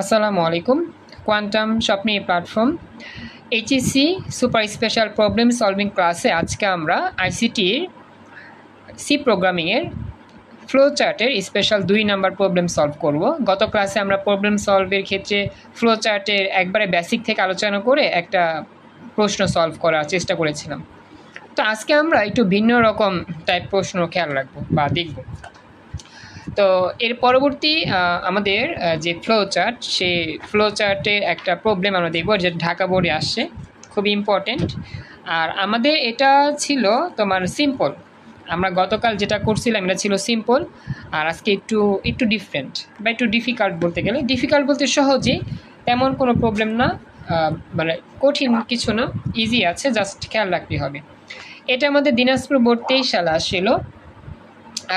আসসালামু আলাইকুম। কোয়ান্টাম স্বপ্নি platform HSC super special problem solving ক্লাসে আজকে আমরা আইসিটির সি প্রোগ্রামিংয়ের ফ্লো চার্টের স্পেশাল 2 নাম্বার প্রবলেম সলভ করব। গত ক্লাসে আমরা প্রবলেম সলভের ক্ষেত্রে ফ্লো চার্টের একবারে বেসিক থেকে আলোচনা করে একটা প্রশ্ন সলভ করার চেষ্টা করেছিলাম। তো আজকে আমরা একটু ভিন্ন রকম টাইপ প্রশ্ন খেয়াল রাখবো বা দেখব। তো এর পরবর্তী আমাদের যে ফ্লো চার্ট, সেই ফ্লো চার্টের একটা প্রবলেম আমরা দেখব যে ঢাকা বোর্ডে আসছে, খুবই ইম্পর্টেন্ট। আর আমাদের এটা ছিল তোমার সিম্পল, আমরা গতকাল যেটা করছিলাম এটা ছিল সিম্পল, আর আজকে একটু ডিফারেন্ট বা একটু ডিফিকাল্ট বলতে গেলে, ডিফিকাল্ট বলতে সহজে, তেমন কোনো প্রবলেম না, মানে কঠিন কিছু না, ইজি আছে, জাস্ট খেয়াল রাখতে হবে। এটা আমাদের দিনাজপুর বোর্ড 23 সালে আসছিল।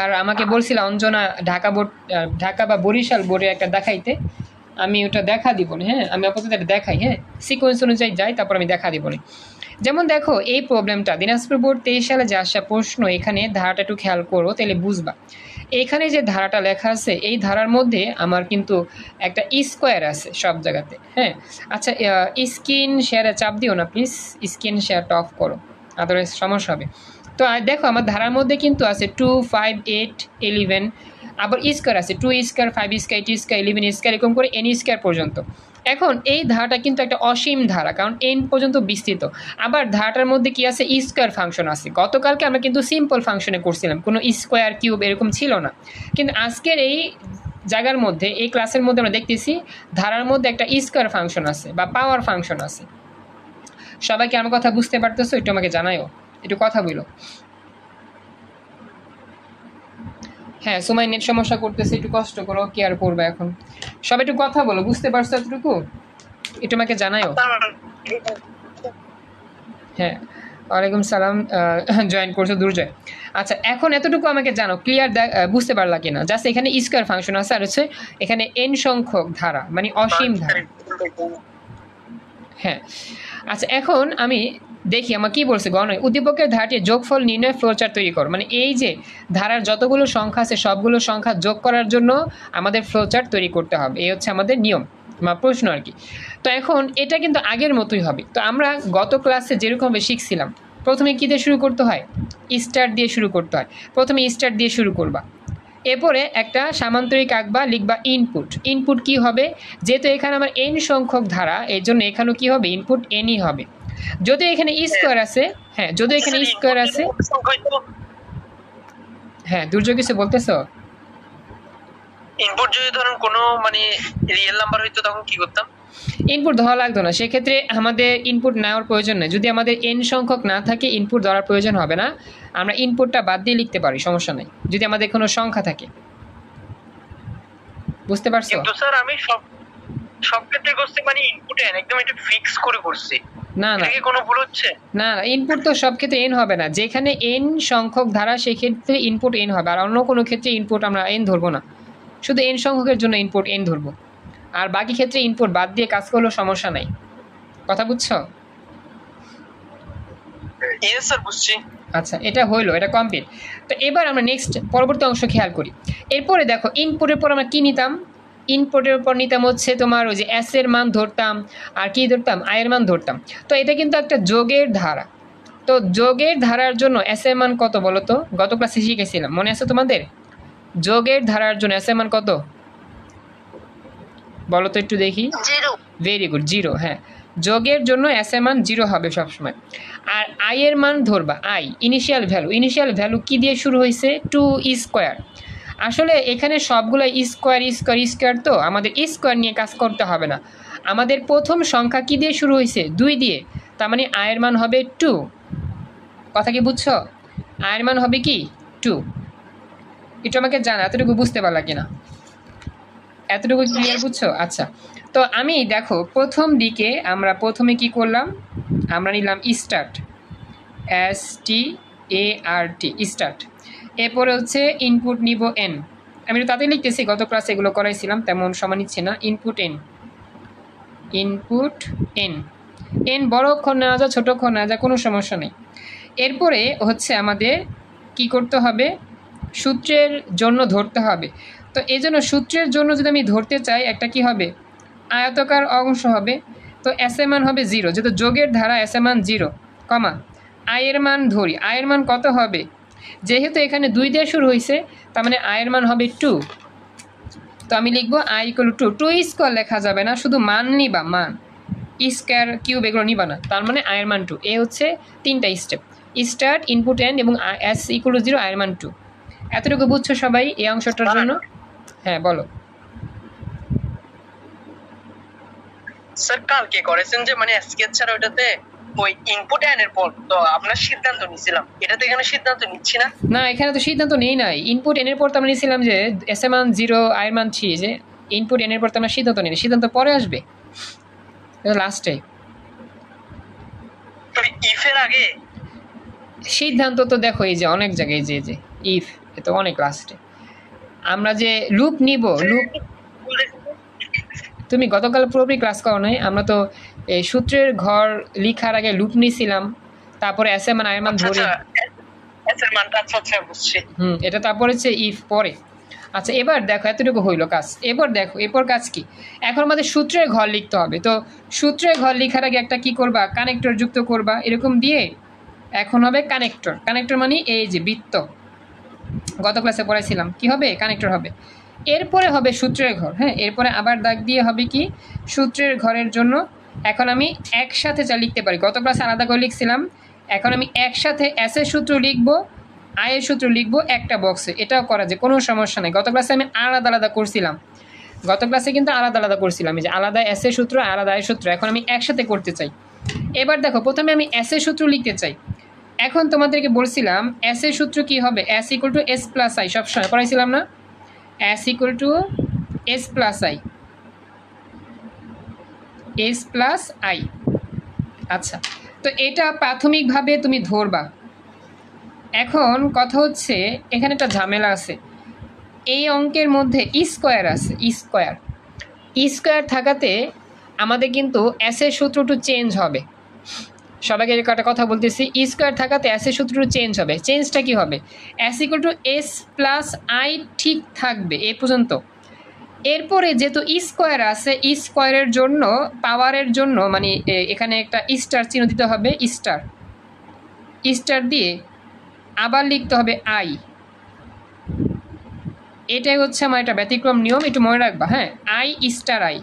আর আমাকে বলছিল অঞ্জনা ঢাকা বা বরিশাল বোর্ডে একটা দেখাইতে, আমি ওটা দেখা দিব না। হ্যাঁ, আমি আপাতত এটা দেখাই, হ্যাঁ, সিকোয়েন্স অনুযায়ী যাই, তারপর আমি দেখা দিব না। যেমন দেখো এই প্রবলেমটা দিনাজপুর বোর্ড 23 সালে যে আসা প্রশ্ন, এখানে ধারাটা একটু খেয়াল করো, তাহলে বুঝবা। এখানে যে ধারাটা লেখা আছে, এই ধারার মধ্যে আমার কিন্তু একটা স্কোয়ার আছে সব জায়গাতে। হ্যাঁ, আচ্ছা, স্ক্রিন শেয়ারে চাপ দিও না প্লিজ, স্ক্রিন শেয়ারটা অফ করো, আদারওয়াইজ সমস্যা হবে। তো দেখো আমার ধারার মধ্যে কিন্তু আছে 2, 5, 8, 11, আবার স্কোয়ার আছে 2 স্কোয়ার, 5 স্কোয়ার, 8 স্কোয়ার, 11 স্কোয়ার, এরকম করে n স্কোয়ার পর্যন্ত। এখন এই ধারাটা কিন্তু একটা অসীম ধারা, কারণ n পর্যন্ত বিস্তৃত। আবার ধারাটার মধ্যে কি আছে, স্কোয়ার ফাংশন আছে। গতকালকে আমরা কিন্তু সিম্পল ফাংশনে করছিলাম, কোনো স্কোয়ার কিউব এরকম ছিল না। কিন্তু আজকের এই জায়গার মধ্যে, এই ক্লাসের মধ্যে আমরা দেখতেছি ধারার মধ্যে একটা স্কোয়ার ফাংশন আছে বা পাওয়ার ফাংশন আছে। সবাই কি আমার কথা বুঝতে পারতেছো? একটু আমাকে জানাইও, একটু কথা বলো। হ্যাঁ, সময় নেট সমস্যা করতেছে, একটু কষ্ট করো, কি আর করবে এখন। সবাই একটু কথা বলো, বুঝতে পারছো এতটুকু? একটু আমাকে জানাইও। হ্যাঁ, ওয়ালাইকুম সালাম, জয়েন করছো দুর্জয়। আচ্ছা, এখন এতটুকু আমাকে জানো, ক্লিয়ার বুঝতে পারলা কিনা? জাস্ট এখানে স্কোয়ার ফাংশন আছে, আর হচ্ছে এখানে এন সংখ্যক ধারা, মানে অসীম ধারা। হ্যাঁ, আচ্ছা, এখন আমি দেখি আমার কি বলছে। গণনা উদ্দীপকের ধারাটির যোগফল নির্ণয় ফ্লোচার্ট তৈরি কর। মানে এই যে ধারার যতগুলো সংখ্যা আছে সবগুলো সংখ্যা যোগ করার জন্য আমাদের ফ্লোচার্ট তৈরি করতে হবে, এই হচ্ছে আমাদের নিয়ম বা প্রশ্ন আর কি। তো এখন এটা কিন্তু আগের মতোই হবে। তো আমরা গত ক্লাসে যেরকমভাবে শিখছিলাম, প্রথমে কী দিয়ে শুরু করতে হয়, স্টার দিয়ে শুরু করতে হয়। প্রথমে স্টার দিয়ে শুরু করবা, এরপরে একটা সামান্তরিক আঁকবা, লিখবা ইনপুট। ইনপুট কি হবে, যেহেতু এখানে আমার এন সংখ্যক ধারা, এর জন্য এখানেও কি হবে, ইনপুট এনই হবে। যদি এখানে স্কোয়ার আছে, হ্যাঁ, যদি এখানে স্কোয়ার আছে, হ্যাঁ, দুর্যোগ কিছু বলতেছো? ইনপুট যদি ধরুন কোনো মানে রিয়েল নাম্বার হইতো তখন কি করতাম? ইনপুট ধরা লাগতো না, সেক্ষেত্রে আমাদের ইনপুট নেওয়ার প্রয়োজন নেই। যদি আমাদের এন সংখ্যক না থাকে, ইনপুট ধরার প্রয়োজন হবে না, আমরা ইনপুটটা বাদ দিয়ে লিখতে পারি, সমস্যা নেই, যদি আমাদের কোনো সংখ্যা থাকে। বুঝতে পারছো? কিন্তু স্যার আমি সব ক্ষেত্রে করছি, মানে ইনপুট এন একদম এটা ফিক্স করে করছি। না না, কি কোনো ভুল হচ্ছে? না, ইনপুট তো সব ক্ষেত্রে এন হবে না। যেখানে এন সংখ্যক ধারা, সেক্ষেত্রে ইনপুট এন হবে, আর অন্য কোনো ক্ষেত্রে ইনপুট আমরা এন ধরবো না। শুধু এন সংখ্যকের জন্য ইনপুট এন ধরবো, আর বাকি ক্ষেত্রে ইনপুট বাদ দিয়ে কাজ করলেও সমস্যা নাই। কথা বুঝছো? ইয়েস স্যার, বুঝছি। আচ্ছা, এটা হইলো, এটা কমপ্লিট। তো এবার আমরা নেক্সট পরবর্তী অংশ খেয়াল করি। এরপরে দেখো ইনপুটের পর আমরা কী নিতাম, ইনপুটের পর নিতাম হচ্ছে তোমার ওই যে এস এর মান ধরতাম, আর কি ধরতাম, আই এর মান ধরতাম। তো এটা কিন্তু একটা যোগের ধারা। তো যোগের ধারার জন্য এস এর মান কত বলো তো? গত ক্লাসে শিখেছিলাম, মনে আছে তোমাদের? যোগের ধারার জন্য এস এর মান কত বলো তো একটু দেখি। Very good, 0। হ্যাঁ, যোগের জন্য এস এর মান 0 হবে সবসময়। আর আই এর মান ধরবা, আই ইনিশিয়াল ভ্যালু কি দিয়ে শুরু হয়েছে, 2 স্কোয়ার। আসলে এখানে সবগুলো স্কোয়ার, তো আমাদের স্কোয়ার নিয়ে কাজ করতে হবে না। আমাদের প্রথম সংখ্যা কি দিয়ে শুরু হয়েছে, 2 দিয়ে, তার মানে আয়ের মান হবে 2। কথা কি বুঝছো? আয়ের মান হবে কি 2। একটু আমাকে জানা, এতটুকু বুঝতে পারলা কিনা, এতটুকু ক্লিয়ার বুঝছো? আচ্ছা, তো আমি দেখো প্রথম দিকে আমরা প্রথমে কি করলাম, আমরা নিলাম স্টার্ট, START, স্টার্ট। এরপরে হচ্ছে ইনপুট নিব এন। আমি তো তাতে লিখতেছি, গত ক্লাসে এগুলো করাইছিলাম, তেমন সময় নিচ্ছে না। ইনপুট এন, এন বড় অক্ষর নেওয়া যায়, ছোটো অক্ষর নেওয়া যায়, কোনো সমস্যা নেই। এরপরে হচ্ছে আমাদের কি করতে হবে, সূত্রের জন্য ধরতে হবে। তো এই জন্য সূত্রের জন্য যদি আমি ধরতে চাই, একটা কি হবে, আয়তাকার অংশ হবে, তো এস এর মান হবে 0, যেহেতু যোগের ধারা এস এর মান 0, কমা আই এর মান ধরি, আই এর মান কত হবে, যেহেতু এখানে 2 দিয়ে শুরু হয়েছে তার মানে আই এর মান হবে 2। তো আমি লিখবো আই ইকুয়াল টু 2 স্কোয়ার লেখা যাবে না, শুধু মান নিবা, মান স্কোয়ার কিউব এগুলো নিবা না, তার মানে আই এর মান 2। এ হচ্ছে 3টা স্টেপ, স্টার্ট, ইনপুট এন্ড এবং এস ইকুয়াল টু 0, আই এর মান 2। এতটুকু বুঝছো সবাই এই অংশটার জন্য? হ্যাঁ বলো। স্যার কালকে করেছেন যে মানে স্কেচ ছাড়া ওটাতে ওই ইনপুট এন্ড এর পর তো আপনার সিদ্ধান্ত নিছিলাম, এটাতে এখানে সিদ্ধান্ত নিচ্ছি না। না এখানে তো সিদ্ধান্ত নেই নাই, ইনপুট এন এর পর তো আমরা নিয়েছিলাম যে এস এর মান 0, আই এর মান 3, যে ইনপুট এন এর পর তো আমরা সিদ্ধান্ত নিই, সিদ্ধান্ত পরে আসবে লাস্টে। ইফের আগে সিদ্ধান্ত তো দেখো এই যে অনেক জায়গায়, যে ইফ এ তো অনেক লাস্টে। আমরা যে লুপ নিব, লুপ তুমি গতকাল পুরোপুরি ক্লাস করো নাই, আমরা তো এই সূত্রের ঘর লিখার আগে লুপ নিয়েছিলাম, তারপরে এস এর মান আই এর মান ধরে, এটা তারপরে হচ্ছে ইফ পরে। আচ্ছা এবার দেখো এতটুকু হইলো কাজ, এবার দেখো এরপর কাজ কি, এখন আমাদের সূত্রের ঘর লিখতে হবে। তো সূত্রের ঘর লিখার আগে একটা কি করবা, কানেক্টর যুক্ত করবা, এরকম দিয়ে এখন হবে কানেক্টর। কানেক্টর মানে এই যে বৃত্ত, গত ক্লাসে পড়াইছিলাম কি হবে, কানেক্টর হবে। এরপরে হবে সূত্রের ঘর, হ্যাঁ এরপরে আবার দাগ দিয়ে হবে কি সূত্রের ঘরের জন্য। এখন আমি একসাথে যা লিখতে পারি, গত ক্লাসে আলাদা করে লিখছিলাম, এখন আমি একসাথে এস এর সূত্র লিখবো, আয়ের সূত্র লিখবো একটা বক্সে, এটাও করা যায়, কোনো সমস্যা নেই। গত ক্লাসে আমি আলাদা আলাদা করছিলাম, গত ক্লাসে কিন্তু আলাদা আলাদা করছিলাম, এই যে আলাদা এস এর সূত্র, আলাদা আয়ের সূত্র, এখন আমি একসাথে করতে চাই। এবার দেখো প্রথমে আমি এস এর সূত্র লিখতে চাই। এখন তোমাদেরকে বলছিলাম এস এর সূত্র কি হবে, S equal to S plus I, সবসময় পড়াইছিলাম না, S equal to S plus I, S plus I. আচ্ছা তো এটা প্রাথমিকভাবে তুমি ধরবা। এখন কথা হচ্ছে এখানে একটা ঝামেলা আছে, এই অঙ্কের মধ্যে স্কোয়ার আছে, স্কোয়ার স্কোয়ার থাকাতে আমাদের কিন্তু এস এর সূত্রটু চেঞ্জ হবে। সবাইকে একটা কথা বলতেছি, স্কোয়ার থাকাতে এস এর সূত্রটু চেঞ্জ হবে। চেঞ্জটা কি হবে, S equal to S plus I ঠিক থাকবে এ পর্যন্ত। এরপরে যেহেতু স্কোয়ার আছে, স্কোয়ারের জন্য পাওয়ারের জন্য মানে এখানে একটা স্টার চিহ্ন দিতে হবে, স্টার, স্টার দিয়ে আবার লিখতে হবে আই। এটাই হচ্ছে আমার একটা ব্যতিক্রম নিয়ম, একটু মনে রাখবা, হ্যাঁ আই স্টার আই,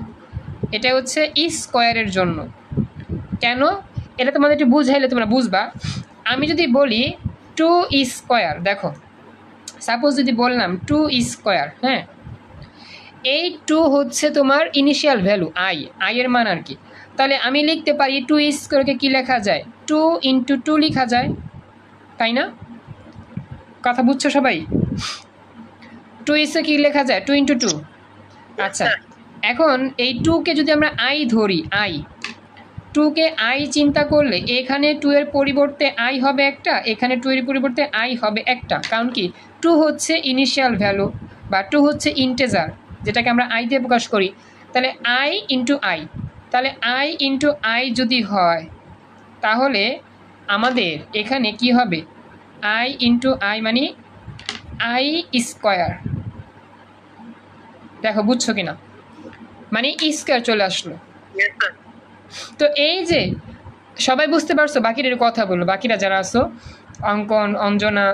এটা হচ্ছে স্কোয়ারের জন্য। কেন এটা তোমাদের একটু বুঝাইলে তোমরা বুঝবা। আমি যদি বলি 2 স্কোয়ার, দেখো সাপোজ যদি বললাম 2 স্কোয়ার, হ্যাঁ এই 2 হচ্ছে তোমার ইনিশিয়াল ভ্যালু আই, আই এর মান আর কি। তাহলে আমি লিখতে পারি 2 স্কোয়ারকে কী লেখা যায়, 2 ইন্টু 2 লেখা যায়, তাই না? কথা বুঝছো সবাই? 2 স্কোয়ার কী লেখা যায়, 2 ইন্টু 2। আচ্ছা এখন এই 2কে যদি আমরা আই ধরি, আই 2কে আই চিন্তা করলে এখানে 2 এর পরিবর্তে আই হবে একটা, এখানে 2 এর পরিবর্তে আই হবে একটা, কারণ কি 2 হচ্ছে ইনিশিয়াল ভ্যালু বা 2 হচ্ছে ইন্টেজার, যেটাকে আমরা আই দিয়ে প্রকাশ করি। তাহলে আই ইন্টু আই, তাহলে আই ইন্টু আই যদি হয় তাহলে আমাদের এখানে কি হবে, আই ইন্টু আই মানে আই স্কোয়ার। দেখো বুঝছো কিনা, মানে স্কোয়ার চলে আসলো। তো এই যে সবাই বুঝতে পারছো, বাকিরা একটু কথা বললো, বাকিরা যারা আসো, অঙ্কন, অঞ্জনা,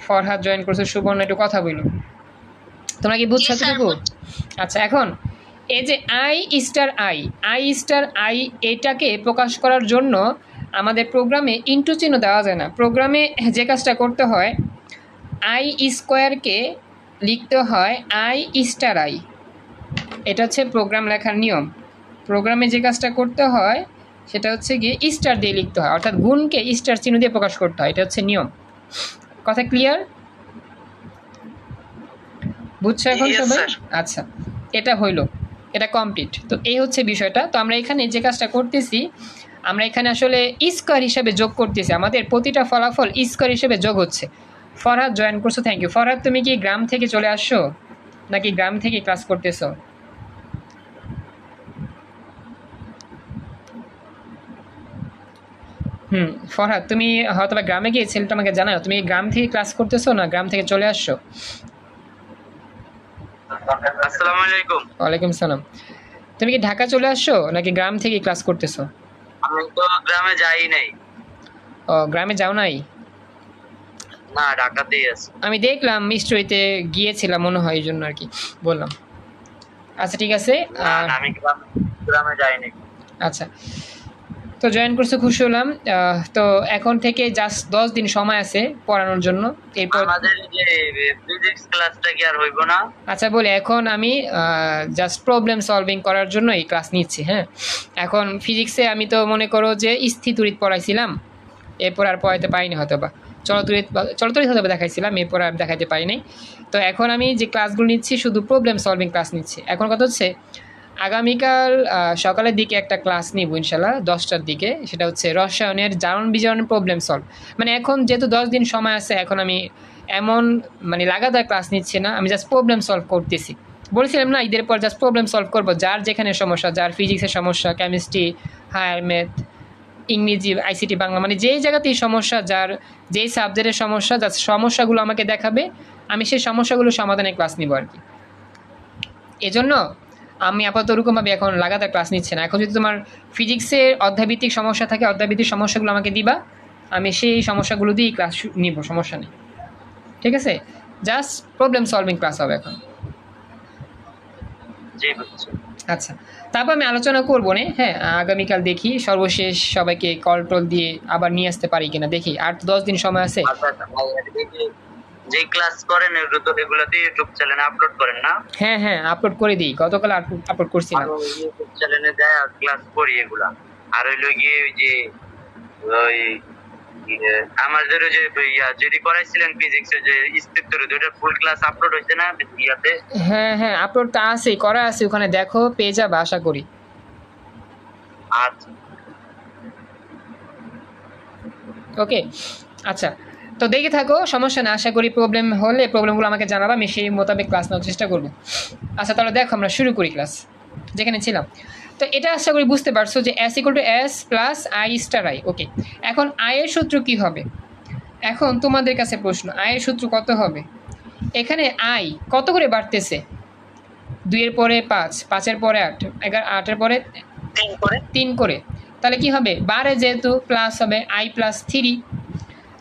ফরহাদ জয়েন করছো, সুবর্ণ, একটু কথা বললো, তোমরা কি বুঝছো এতটুকু? আচ্ছা এখন এই যে I star I, I star I, এটাকে প্রকাশ করার জন্য আমাদের প্রোগ্রামে ইন্টু চিহ্ন দেওয়া যায় না। প্রোগ্রামে যে কাজটা করতে হয়, আই স্কোয়ারকে লিখতে হয় আই স্টার আই, এটা হচ্ছে প্রোগ্রাম লেখার নিয়ম। প্রোগ্রামে যে কাজটা করতে হয় সেটা হচ্ছে গিয়ে স্টার দিয়ে লিখতে হয়, অর্থাৎ গুণকে স্টার চিহ্ন দিয়ে প্রকাশ করতে হয়, এটা হচ্ছে নিয়ম। কথা ক্লিয়ার? বুঝছো এখন সবাই? আচ্ছা এটা হইলো, এটা কমপ্লিট। তো এই হচ্ছে বিষয়টা। তো আমরা এখানে যে কাজটা করতেছি, আমরা এখানে আসলে স্কোয়ার হিসাবে যোগ করতেছি, আমাদের প্রতিটা ফলাফল স্কোয়ার হিসেবে যোগ হচ্ছে। ফরহাদ জয়েন করছো, থ্যাংক ইউ। ফরহাদ তুমি কি গ্রাম থেকে চলে আসছো নাকি গ্রাম থেকে ক্লাস করতেছো? ফরহাদ তুমি হয়তো বা গ্রামে গিয়ে ছেলেটা আমাকে জানাও, তুমি গ্রাম থেকে ক্লাস করতেছো না গ্রাম থেকে চলে আসছো? আসসালামু আলাইকুম। ওয়ালাইকুম সালাম। তুমি কি ঢাকা চলে আসছো নাকি গ্রাম থেকে ক্লাস করতেছো? আমি তো গ্রামে যাই নাই। ও, গ্রামে যাও নাই? না, ঢাকাতেই আছি। আমি দেখলাম স্টোরিতে গিয়েছিলাম মনে হয়, এই জন্য আর কি বললাম। আচ্ছা ঠিক আছে। না, আমি গ্রামে যাইনি। আচ্ছা, তো জয়েন করতে খুশি হলাম। তো এখন থেকে জাস্ট 10 দিন সময় আছে পড়ানোর জন্য। এরপর আমাদের যে ফিজিক্স ক্লাসটা কি আর হইব না? আচ্ছা বলি, এখন আমি জাস্ট প্রবলেম সলভিং করার জন্য এই ক্লাস নিচ্ছি। হ্যাঁ, এখন ফিজিক্সে আমি তো মনে করো যে স্থিতরিত পড়াইছিলাম, এরপর আর পড়াইতে পারিনি, হয়তো বা চলতরিত হয়তো বা দেখাইছিলাম, এরপর আর দেখাইতে পারিনি। তো এখন আমি যে ক্লাসগুলো নিচ্ছি শুধু প্রবলেম সলভিং ক্লাস নিচ্ছি। এখন কথা হচ্ছে আগামীকাল সকালের দিকে একটা ক্লাস নিব ইনশাল্লাহ 10টার দিকে, সেটা হচ্ছে রসায়নের জারণ বিজারণের প্রবলেম সলভ। মানে এখন যেহেতু 10 দিন সময় আছে, এখন আমি এমন মানে লাগাতার ক্লাস নিচ্ছি না, আমি জাস্ট প্রবলেম সলভ করতেছি। বলেছিলাম না ঈদের পর জাস্ট প্রবলেম সলভ করবো, যার যেখানে সমস্যা, যার ফিজিক্সের সমস্যা, কেমিস্ট্রি, হায়ার ম্যাথ, ইংরেজি, আইসিটি, বাংলা, মানে যেই জায়গাতেই সমস্যা, যার যেই সাবজেক্টের সমস্যা, যার সমস্যাগুলো আমাকে দেখাবে, আমি সেই সমস্যাগুলো সমাধানে ক্লাস নিব আর কি। এজন্য আমি আপাতত ওরকমভাবে এখন লাগাতার ক্লাস নিচ্ছে না। এখন যদি তোমার ফিজিক্সের অধ্যায়ভিত্তিক সমস্যা থাকে, অধ্যায়ভিত্তিক সমস্যাগুলো আমাকে দিবা, আমি সেই সমস্যাগুলো দিয়েই ক্লাস নিব, সমস্যা নেই। ঠিক আছে, জাস্ট প্রবলেম সলভিং ক্লাস হবে এখন। আচ্ছা, তারপর আমি আলোচনা করবো না। হ্যাঁ, আগামীকাল দেখি সর্বশেষ সবাইকে কল টল দিয়ে আবার নিয়ে আসতে পারি কিনা, দেখি। আর তো 10 দিন সময় আছে। যে ক্লাস করেন এগুলো তো ইউটিউব চ্যানেলে আপলোড করেন না? হ্যাঁ হ্যাঁ, আপলোড করে দিই, গতকাল আপলোড করছিলাম। ইউটিউব চ্যানেলে যায় ক্লাস করি এগুলা। আর হইলো গিয়ে ওই যে ওই আমাদের যে যদি করাইছিলেন ফিজিক্সের যে স্পেক্টর, ওটা ফুল ক্লাস আপলোড হইছে না ইয়াতে? হ্যাঁ হ্যাঁ, আপলোড তো আছে, করা আছে, ওখানে দেখো পেয়ে যাবে আশা করি। আচ্ছা ওকে, আচ্ছা, তো দেখে থাকো, সমস্যা না। আশা করি প্রবলেম হলে প্রবলেমগুলো আমাকে জানাবা, আমি সেই মোতাবেক ক্লাস নেওয়ার চেষ্টা করবো। আচ্ছা, তাহলে দেখো আমরা শুরু করি ক্লাস যেখানে ছিলাম। তো এটা আশা করি বুঝতে পারছো যে S = S + I star I। ওকে, এখন I এর সূত্র কি হবে? এখন তোমাদের কাছে প্রশ্ন, I এর সূত্র কত হবে? এখানে I কত করে বাড়তেছে? 2 এর পরে 5, 5 এর পরে 8, 8 এর পরে 3 করে। তাহলে কি হবে? বারে যেহেতু প্লাস হবে I + 3,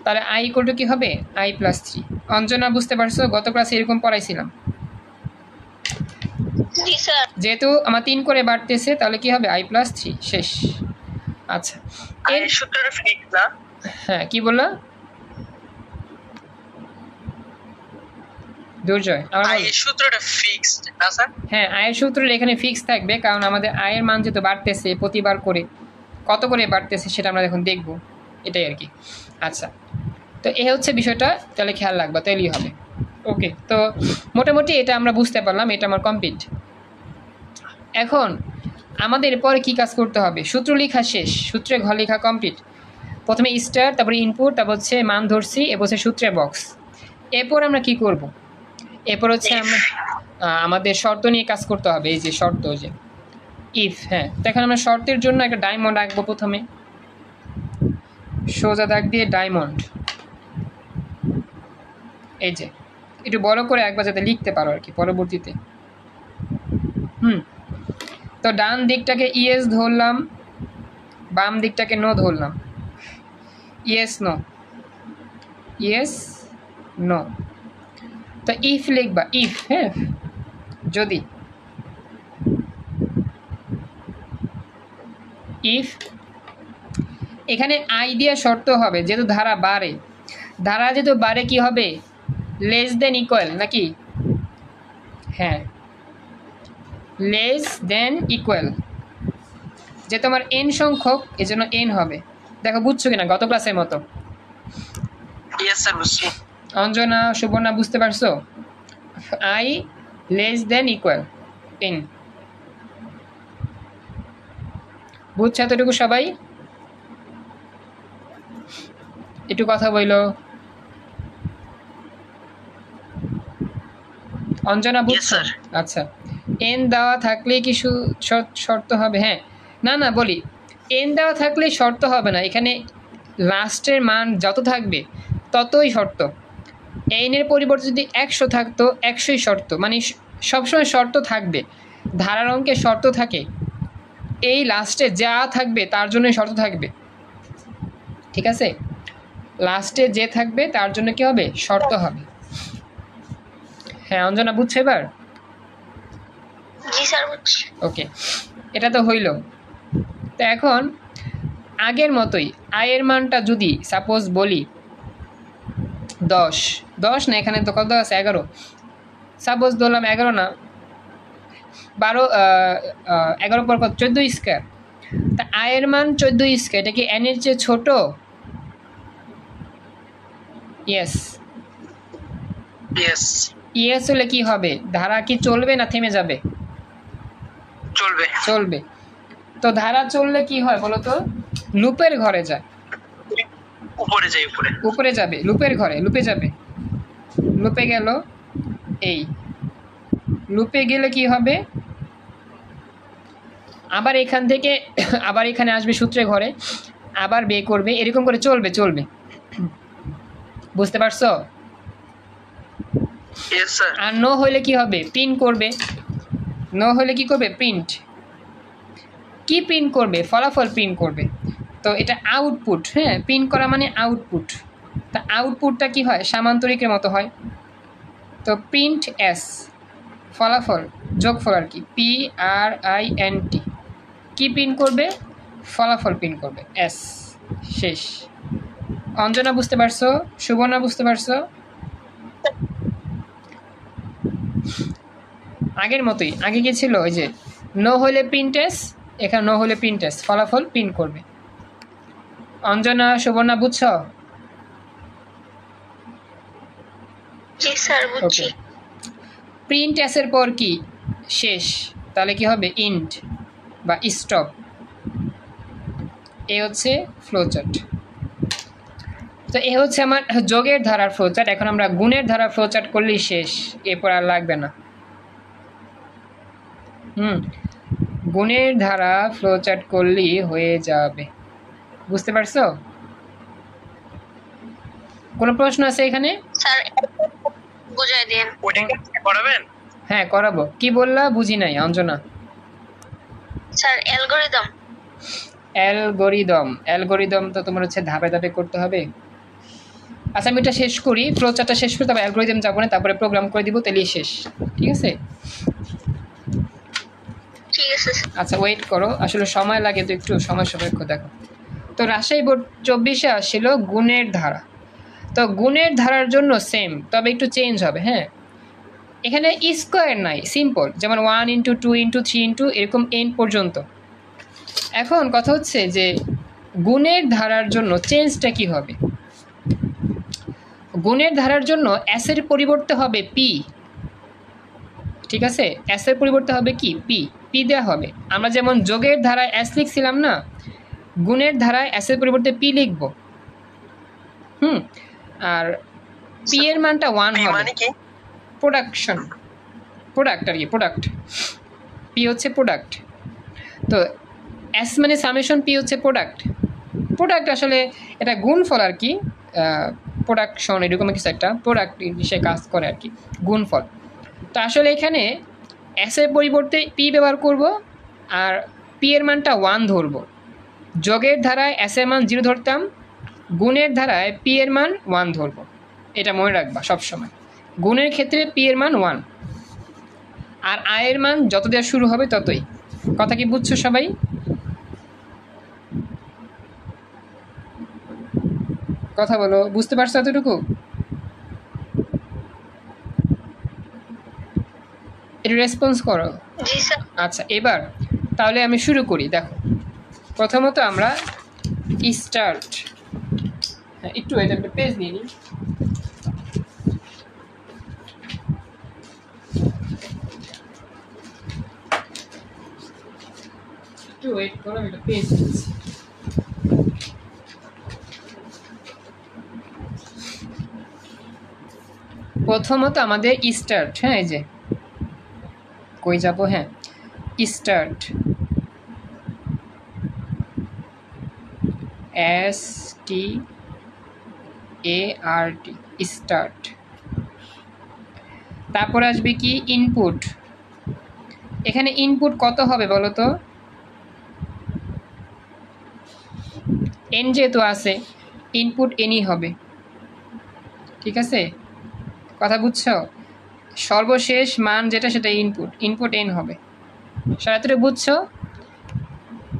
তাহলে I = কি হবে? I + 3। অঞ্জনা বুঝতে পারছো? গত ক্লাসে এরকম পড়াইছিলাম। যেহেতু আমার 3 করে বাড়তেছে, তাহলে কি হবে? I + 3, শেষ। আচ্ছা, এর সূত্রটা ফিক্স না? হ্যাঁ, কি বললা দুর্জয়? আয়ের সূত্রটা ফিক্সড না স্যার? হ্যাঁ, আয়ের সূত্রটা এখানে ফিক্স থাকবে, কারণ আমাদের আয়ের মান যেহেতু বাড়তেছে প্রতিবার করে, কত করে বাড়তেছে সেটা আমরা এখন দেখব, এটাই আর কি। আচ্ছা, তো এই হচ্ছে বিষয়টা, তাহলে খেয়াল রাখবা, তাহলেই হবে। ওকে, তো মোটামুটি এটা আমরা বুঝতে পারলাম, এটা আমার কমপ্লিট। এখন আমাদের পরে কি কাজ করতে হবে? সূত্র লেখা শেষ, সূত্রে ঘর লেখা কমপ্লিট। প্রথমে স্টার, তারপরে ইনপুট, তারপর হচ্ছে মান ধরছি, এরপর হচ্ছে সূত্রের বক্স। এরপর আমরা কি করব? এরপর হচ্ছে আমরা আমাদের শর্ত নিয়ে কাজ করতে হবে। এই যে শর্ত, যে ইফ। হ্যাঁ, তো এখন আমরা শর্তের জন্য একটা ডায়মন্ড আঁকবো। প্রথমে সোজা দাগ দিয়ে ডায়মন্ড, এই যে একটু বড় করে একবার যাতে লিখতে পারো আর কি পরবর্তীতে। তো ডান দিকটাকে ইয়েস ধরলাম, বাম দিকটাকে নো ধরলাম। Yes no, yes no. তো ইফ লিখবা, ইফ। হ্যাঁ, যদি ইফ, এখানে আই দিয়ে শর্ত হবে, যেহেতু ধারা বাড়ে, ধারা যেহেতু বাড়ে কি হবে? লেস দেন ইকুয়াল নাকি? হ্যাঁ, লেস দেন ইকুয়াল। যে তোমার এন সংখ্যক, এজন্য এন হবে। দেখো বুঝছো কিনা গত ক্লাসের মতো? ইয়েস স্যার, বুঝছি। অঞ্জনা, সুবর্ণা বুঝতে পারছো? I less than equal N. বুঝছো এতটুকু সবাই? একটু কথা বইলো। অঞ্জনা বুঝছো? আচ্ছা, এন দেওয়া থাকলে কি শর্ত হবে? হ্যাঁ, না না বলি, এন দেওয়া থাকলে শর্ত হবে না, এখানে লাস্টের মান যত থাকবে ততই শর্ত। এনের পরিবর্তে যদি 100 থাকতো, 100ই শর্ত, মানে সবসময় শর্ত থাকবে। ধারার অঙ্কে শর্ত থাকে, এই লাস্টে যা থাকবে তার জন্যই শর্ত থাকবে, ঠিক আছে? লাস্টে যে থাকবে তার জন্য কি হবে? শর্ত হবে। হ্যাঁ অঞ্জনা, বুঝছো এবার? জি স্যার বুঝছি। ওকে, এটা তো হইল। তো এখন আগের মতোই আয়ের মানটা যদি সাপোজ বলি 10 না, এখানে তো কত আছে? 11। সাপোজ ধরলাম 11 না, 12, 11 পর কত? 14 স্কোয়ার। তা আয়ের মান 14 স্কোয়ার, এটা কি এন এর চেয়ে ছোট? ইয়েস ইয়েস, ইয়েস হলে কি হবে? ধারা কি চলবে না থেমে যাবে? চলবে। চলবে। তো ধারা চললে কি হয় বলো তো? লুপের ঘরে যায়, উপরে যাই, উপরে উপরে যাবে, লুপের ঘরে, লুপে যাবে, লুপে গেল, এই লুপে গেলে কি হবে? আবার এখান থেকে আবার এখানে আসবে সূত্রে ঘরে, আবার বে করবে, এরকম করে চলবে চলবে। বুঝতে পারছো? Yes sir. আর নো হইলে কি হবে? প্রিন্ট করবে। নো হলে কি করবে? প্রিন্ট। কি প্রিন্ট করবে? ফলাফল প্রিন্ট করবে। তো এটা আউটপুট। হ্যাঁ, প্রিন্ট করা মানে আউটপুট। তা আউটপুটটা কি হয়? সামান্তরিকের মতো হয়। তো প্রিন্ট এস, ফলাফল, যোগফল আর কি, PRINT। কি প্রিন্ট করবে? ফলাফল প্রিন্ট করবে, এস। শেষ। অঞ্জনা বুঝতে পারছো? সুবর্ণা বুঝতে পারছো? আগের মতোই, আগে কি ছিল? ওই যে নো হলে প্রিন্ট এস, এখানে নো হলে প্রিন্ট এস, ফলাফল প্রিন্ট করবে। অঞ্জনা, সুবর্ণা বুঝছো? জি স্যার বুঝছি। ওকে, প্রিন্ট এসের পর কি? শেষ। তাহলে কি হবে? ইন্ট বা স্টপ। এ হচ্ছে ফ্লোচার্ট। তো এ হচ্ছে আমার যোগের ধারার ফ্লোচার্ট। এখন আমরা গুণের ধারার ফ্লোচার্ট করলেই শেষ, এরপর আর লাগবে না। গুণের ধারা ফ্লোচার্ট করলেই হয়ে যাবে। বুঝতে পারছো? কোনো প্রশ্ন আছে এখানে? স্যার বুঝাই দিন। ওটা করাবেন? হ্যাঁ করাবো। কি বললা? বুঝি নাই Anjana. Sir algorithm. Algorithm, algorithm তো তোমার হচ্ছে ধাপে ধাপে করতে হবে। আচ্ছা আমি এটা শেষ করি, ফ্লোচার্টটা শেষ করি, তারপর অ্যালগরিদম যাবো না, তারপরে প্রোগ্রাম করে দিব, তাহলেই শেষ। ঠিক আছে? ঠিক আছে। আচ্ছা ওয়েট করো, আসলে সময় লাগে তো, একটু সময় সাপেক্ষ। দেখো তো রাজশাহী বোর্ড 24-এ আসছিল গুণের ধারা। তো গুণের ধারার জন্য সেম, তবে একটু চেঞ্জ হবে। হ্যাঁ, এখানে স্কোয়ার নাই, সিম্পল, যেমন 1 ইন্টু 2 ইন্টু 3 ইন্টু এরকম n পর্যন্ত। এখন কথা হচ্ছে যে গুণের ধারার জন্য চেঞ্জটা কি হবে? গুণের ধারার জন্য s এর পরিবর্তে হবে p। ঠিক আছে, s এর পরিবর্তে হবে কি? p দেওয়া হবে। আমরা যেমন যোগের ধারায় s লিখছিলাম না, গুণের ধারায় s এর পরিবর্তে p লিখব। আর p এর মানটা 1 হবে। মানে কি? প্রোডাক্ট আর কি, প্রোডাক্ট। p হচ্ছে প্রোডাক্ট। তো s মানে সামেশন, p হচ্ছে প্রোডাক্ট আসলে এটা গুণফল আর কি, প্রোডাকশন এরকম কিছু একটা, প্রোডাক্ট সে কাজ করে আর কি, গুণফল। তো আসলে এখানে s এর পরিবর্তে p ব্যবহার করব, আর p এর মানটা 1 ধরব। যোগের ধারায় s এর মান 0 ধরতাম, গুণের ধারায় p এর মান 1 ধরব। এটা মনে রাখবা সবসময়। গুণের ক্ষেত্রে p এর মান 1, আর আয়ের মান যত দেওয়া শুরু হবে ততই। কথা কি বুঝছো সবাই? কথা বলো, বুঝতে পারছো এতটুকু? একটু রেসপন্স করো। জি স্যার। আচ্ছা এবার তাহলে আমি শুরু করি। দেখো প্রথমত আমরা স্টার্ট, একটু এটা একটা পেজ নিয়ে নিই। একটু ওয়েট করো, আমি একটা পেজ নিচ্ছি। প্রথমত আমাদের স্টার্ট, হ্যাঁ এই যে কই যাব, হ্যাঁ স্টার্ট, START, স্টার্ট। তারপর আসবে কি? ইনপুট, এখানে ইনপুট কত হবে বলো তো? এন যেহেতু আছে, ইনপুট এনই হবে। ঠিক আছে, কথা বুঝছো? সর্বশেষ মান যেটা সেটা ইনপুট এন হবে। সারাত্রে বুঝছো?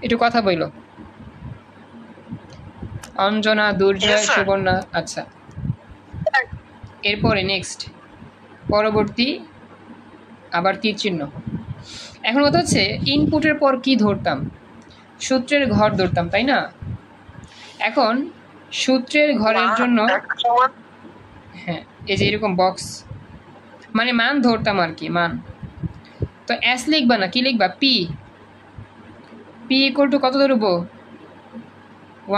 একটু কথা বইল। অঞ্জনা, দুর্জয়, Yes, sir. সুবর্ণা। আচ্ছা, এরপরে নেক্সট পরবর্তী আবার তীর চিহ্ন। এখন কথা হচ্ছে ইনপুটের পর কি ধরতাম? সূত্রের ঘর ধরতাম, তাই না? এখন সূত্রের ঘরের জন্য হ্যাঁ, এই যে এরকম বক্স, মানে মান ধরতাম আর কি, মান। তো এস লিখবা না, কি লিখবা? পি। পি ইকুয়াল টু কত ধরবো?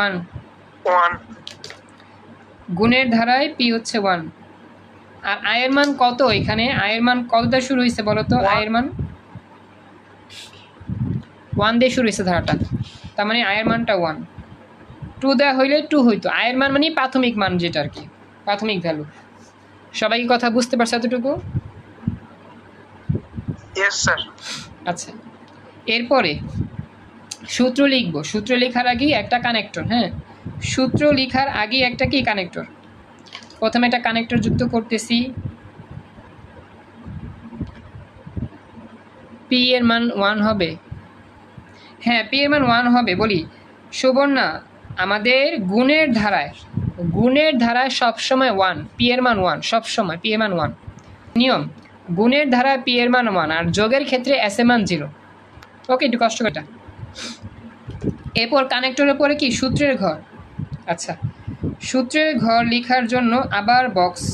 1। 1 গুণের ধারায় পি হচ্ছে 1। আর আয়ের মান কত? এখানে আয়ের মান কতটা শুরু হয়েছে বলো তো? আয়ের মান 1 দিয়ে শুরু হয়েছে ধারাটা, তার মানে আয়ের মানটা 1। 2 দেওয়া হইলে 2 হইতো। আয়ের মান মানে প্রাথমিক মান, যেটা আর কি প্রাথমিক ভ্যালু। সবাই কি কথা বুঝতে পারছে এতটুকু? Yes, sir. আচ্ছা, এরপরে সূত্র লিখব। সূত্র লেখার আগে একটা কানেক্টর। হ্যাঁ, সূত্র লেখার আগে একটা কি কানেক্টর। প্রথমে একটা কানেক্টর যুক্ত করতেছি। পি এর মান 1 হবে। হ্যাঁ, পি এর মান 1 হবে। বলি সুবর্ণা, আমাদের গুণের ধারায় সবসময় 1, পি এর মান 1 সবসময়, পি এর মান 1 নিয়ম। গুণের ধারায় পি এর মান 1 আর যোগের ক্ষেত্রে এস এর মান 0। ওকে, একটু কষ্ট করে এটা। এরপর কানেক্টরের পরে কি? সূত্রের ঘর। আচ্ছা, সূত্রের ঘর লেখার জন্য আবার বক্স।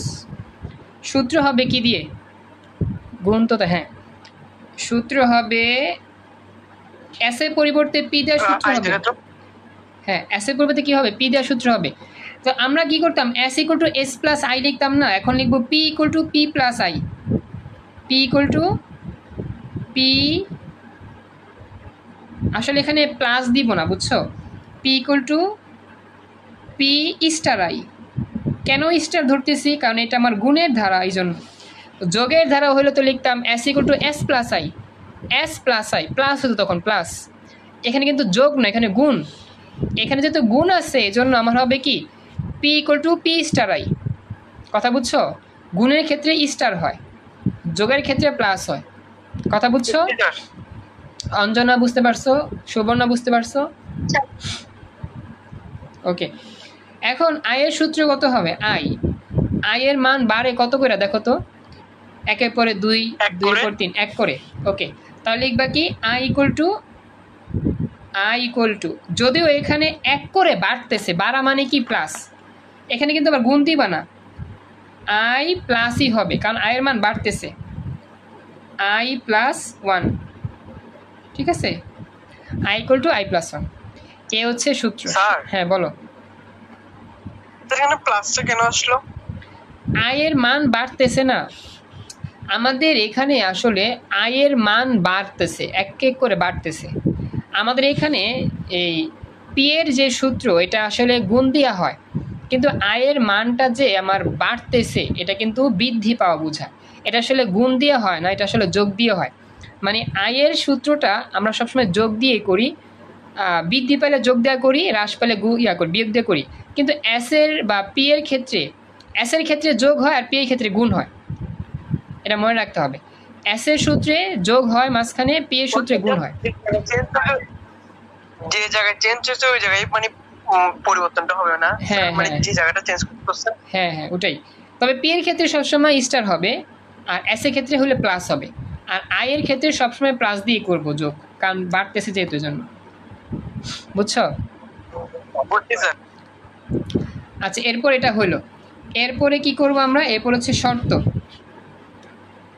সূত্র হবে কি দিয়ে? গুণততা। হ্যাঁ, সূত্র হবে এস এর পরিবর্তে পি দেওয়ার সূত্র হবে। হ্যাঁ, এস এর পরিবর্তে কি হবে? পি দেওয়ার সূত্র হবে। তো আমরা কি করতাম? S equal to S plus I লিখতাম না, এখন লিখবো P equal to P plus I. P equal to P, আসলে এখানে প্লাস দিব না, বুঝছো? P equal to P star I. কেন স্টার ধরতেছি? কারণ এটা আমার গুণের ধারা, এই জন্য। যোগের ধারা হলে তো লিখতাম S equal to S plus I. S plus I plus হতো তখন প্লাস। এখানে কিন্তু যোগ না, এখানে গুণ। এখানে যেহেতু গুণ আছে, এই জন্য আমার হবে কি? P equal to P star I. কথা বুঝছো? গুণের ক্ষেত্রে স্টার হয়, যোগের ক্ষেত্রে প্লাস হয়। কথা বুঝছো? অঞ্জনা বুঝতে পারছো? সুবর্ণা বুঝতে পারছো? ওকে, এখন আয়ের সূত্র কত হবে? আয়ের মান বাড়ে কত করে দেখো তো? একের পরে 2, 2 এর পর 3, 1 করে। ওকে, তাহলে লিখবা কি? আই ইকুয়াল টু, যদিও এখানে 1 করে বাড়তেছে, বাড়া মানে কি? প্লাস। এখানে কিন্তু আবার গুণ দিবা না, আই প্লাসই হবে, কারণ আয়ের মান বাড়তেছে। আই প্লাস 1, ঠিক আছে? I equal to I plus 1, এ হচ্ছে সূত্র। হ্যাঁ বলো। এখানে প্লাসটা কেন আসলো? আয়ের মান বাড়তেছে না আমাদের এখানে, আসলে আয়ের মান বাড়তেছে, এক এক করে বাড়তেছে আমাদের এখানে। এই পি এর যে সূত্র, এটা আসলে গুণ দেওয়া হয়, কিন্তু আয়ের মানটা যে আমার বাড়তেছে, এটা কিন্তু বৃদ্ধি পাওয়া বোঝায়। এটা আসলে গুণ দিয়ে হয় না, এটা আসলে যোগ দিয়ে হয়। মানে আয়ের সূত্রটা আমরা সবসময় যোগ দিয়ে করি, বৃদ্ধি পেলে যোগ দেওয়া করি, হ্রাস পেলে করি, বিয়োগ দিয়ে করি। কিন্তু এস এর বা পি এর ক্ষেত্রে, এস এর ক্ষেত্রে যোগ হয় আর পি এর ক্ষেত্রে গুণ হয়, এটা মনে রাখতে হবে। এস এর সূত্রে যোগ হয় মাঝখানে, পি এর সূত্রে গুণ হয়। যে জায়গায় চেঞ্জ হচ্ছে ওই জায়গায় মানে পরিবর্তনটা হবে না। হ্যাঁ, মানে যে জায়গাটা চেঞ্জ করতেছে। হ্যাঁ, ওটাই। তবে পি এর ক্ষেত্রে সবসময় স্টার হবে, আর এস এর ক্ষেত্রে হলে প্লাস হবে। আর আই এর ক্ষেত্রে সবসময় প্লাস দিয়ে করবো যোগ, কারণ বাড়তেছে যেহেতু, জন্য। বুঝছো? আচ্ছা, এরপর এটা হলো। এরপরে কি করব আমরা? এরপর হচ্ছে শর্ত।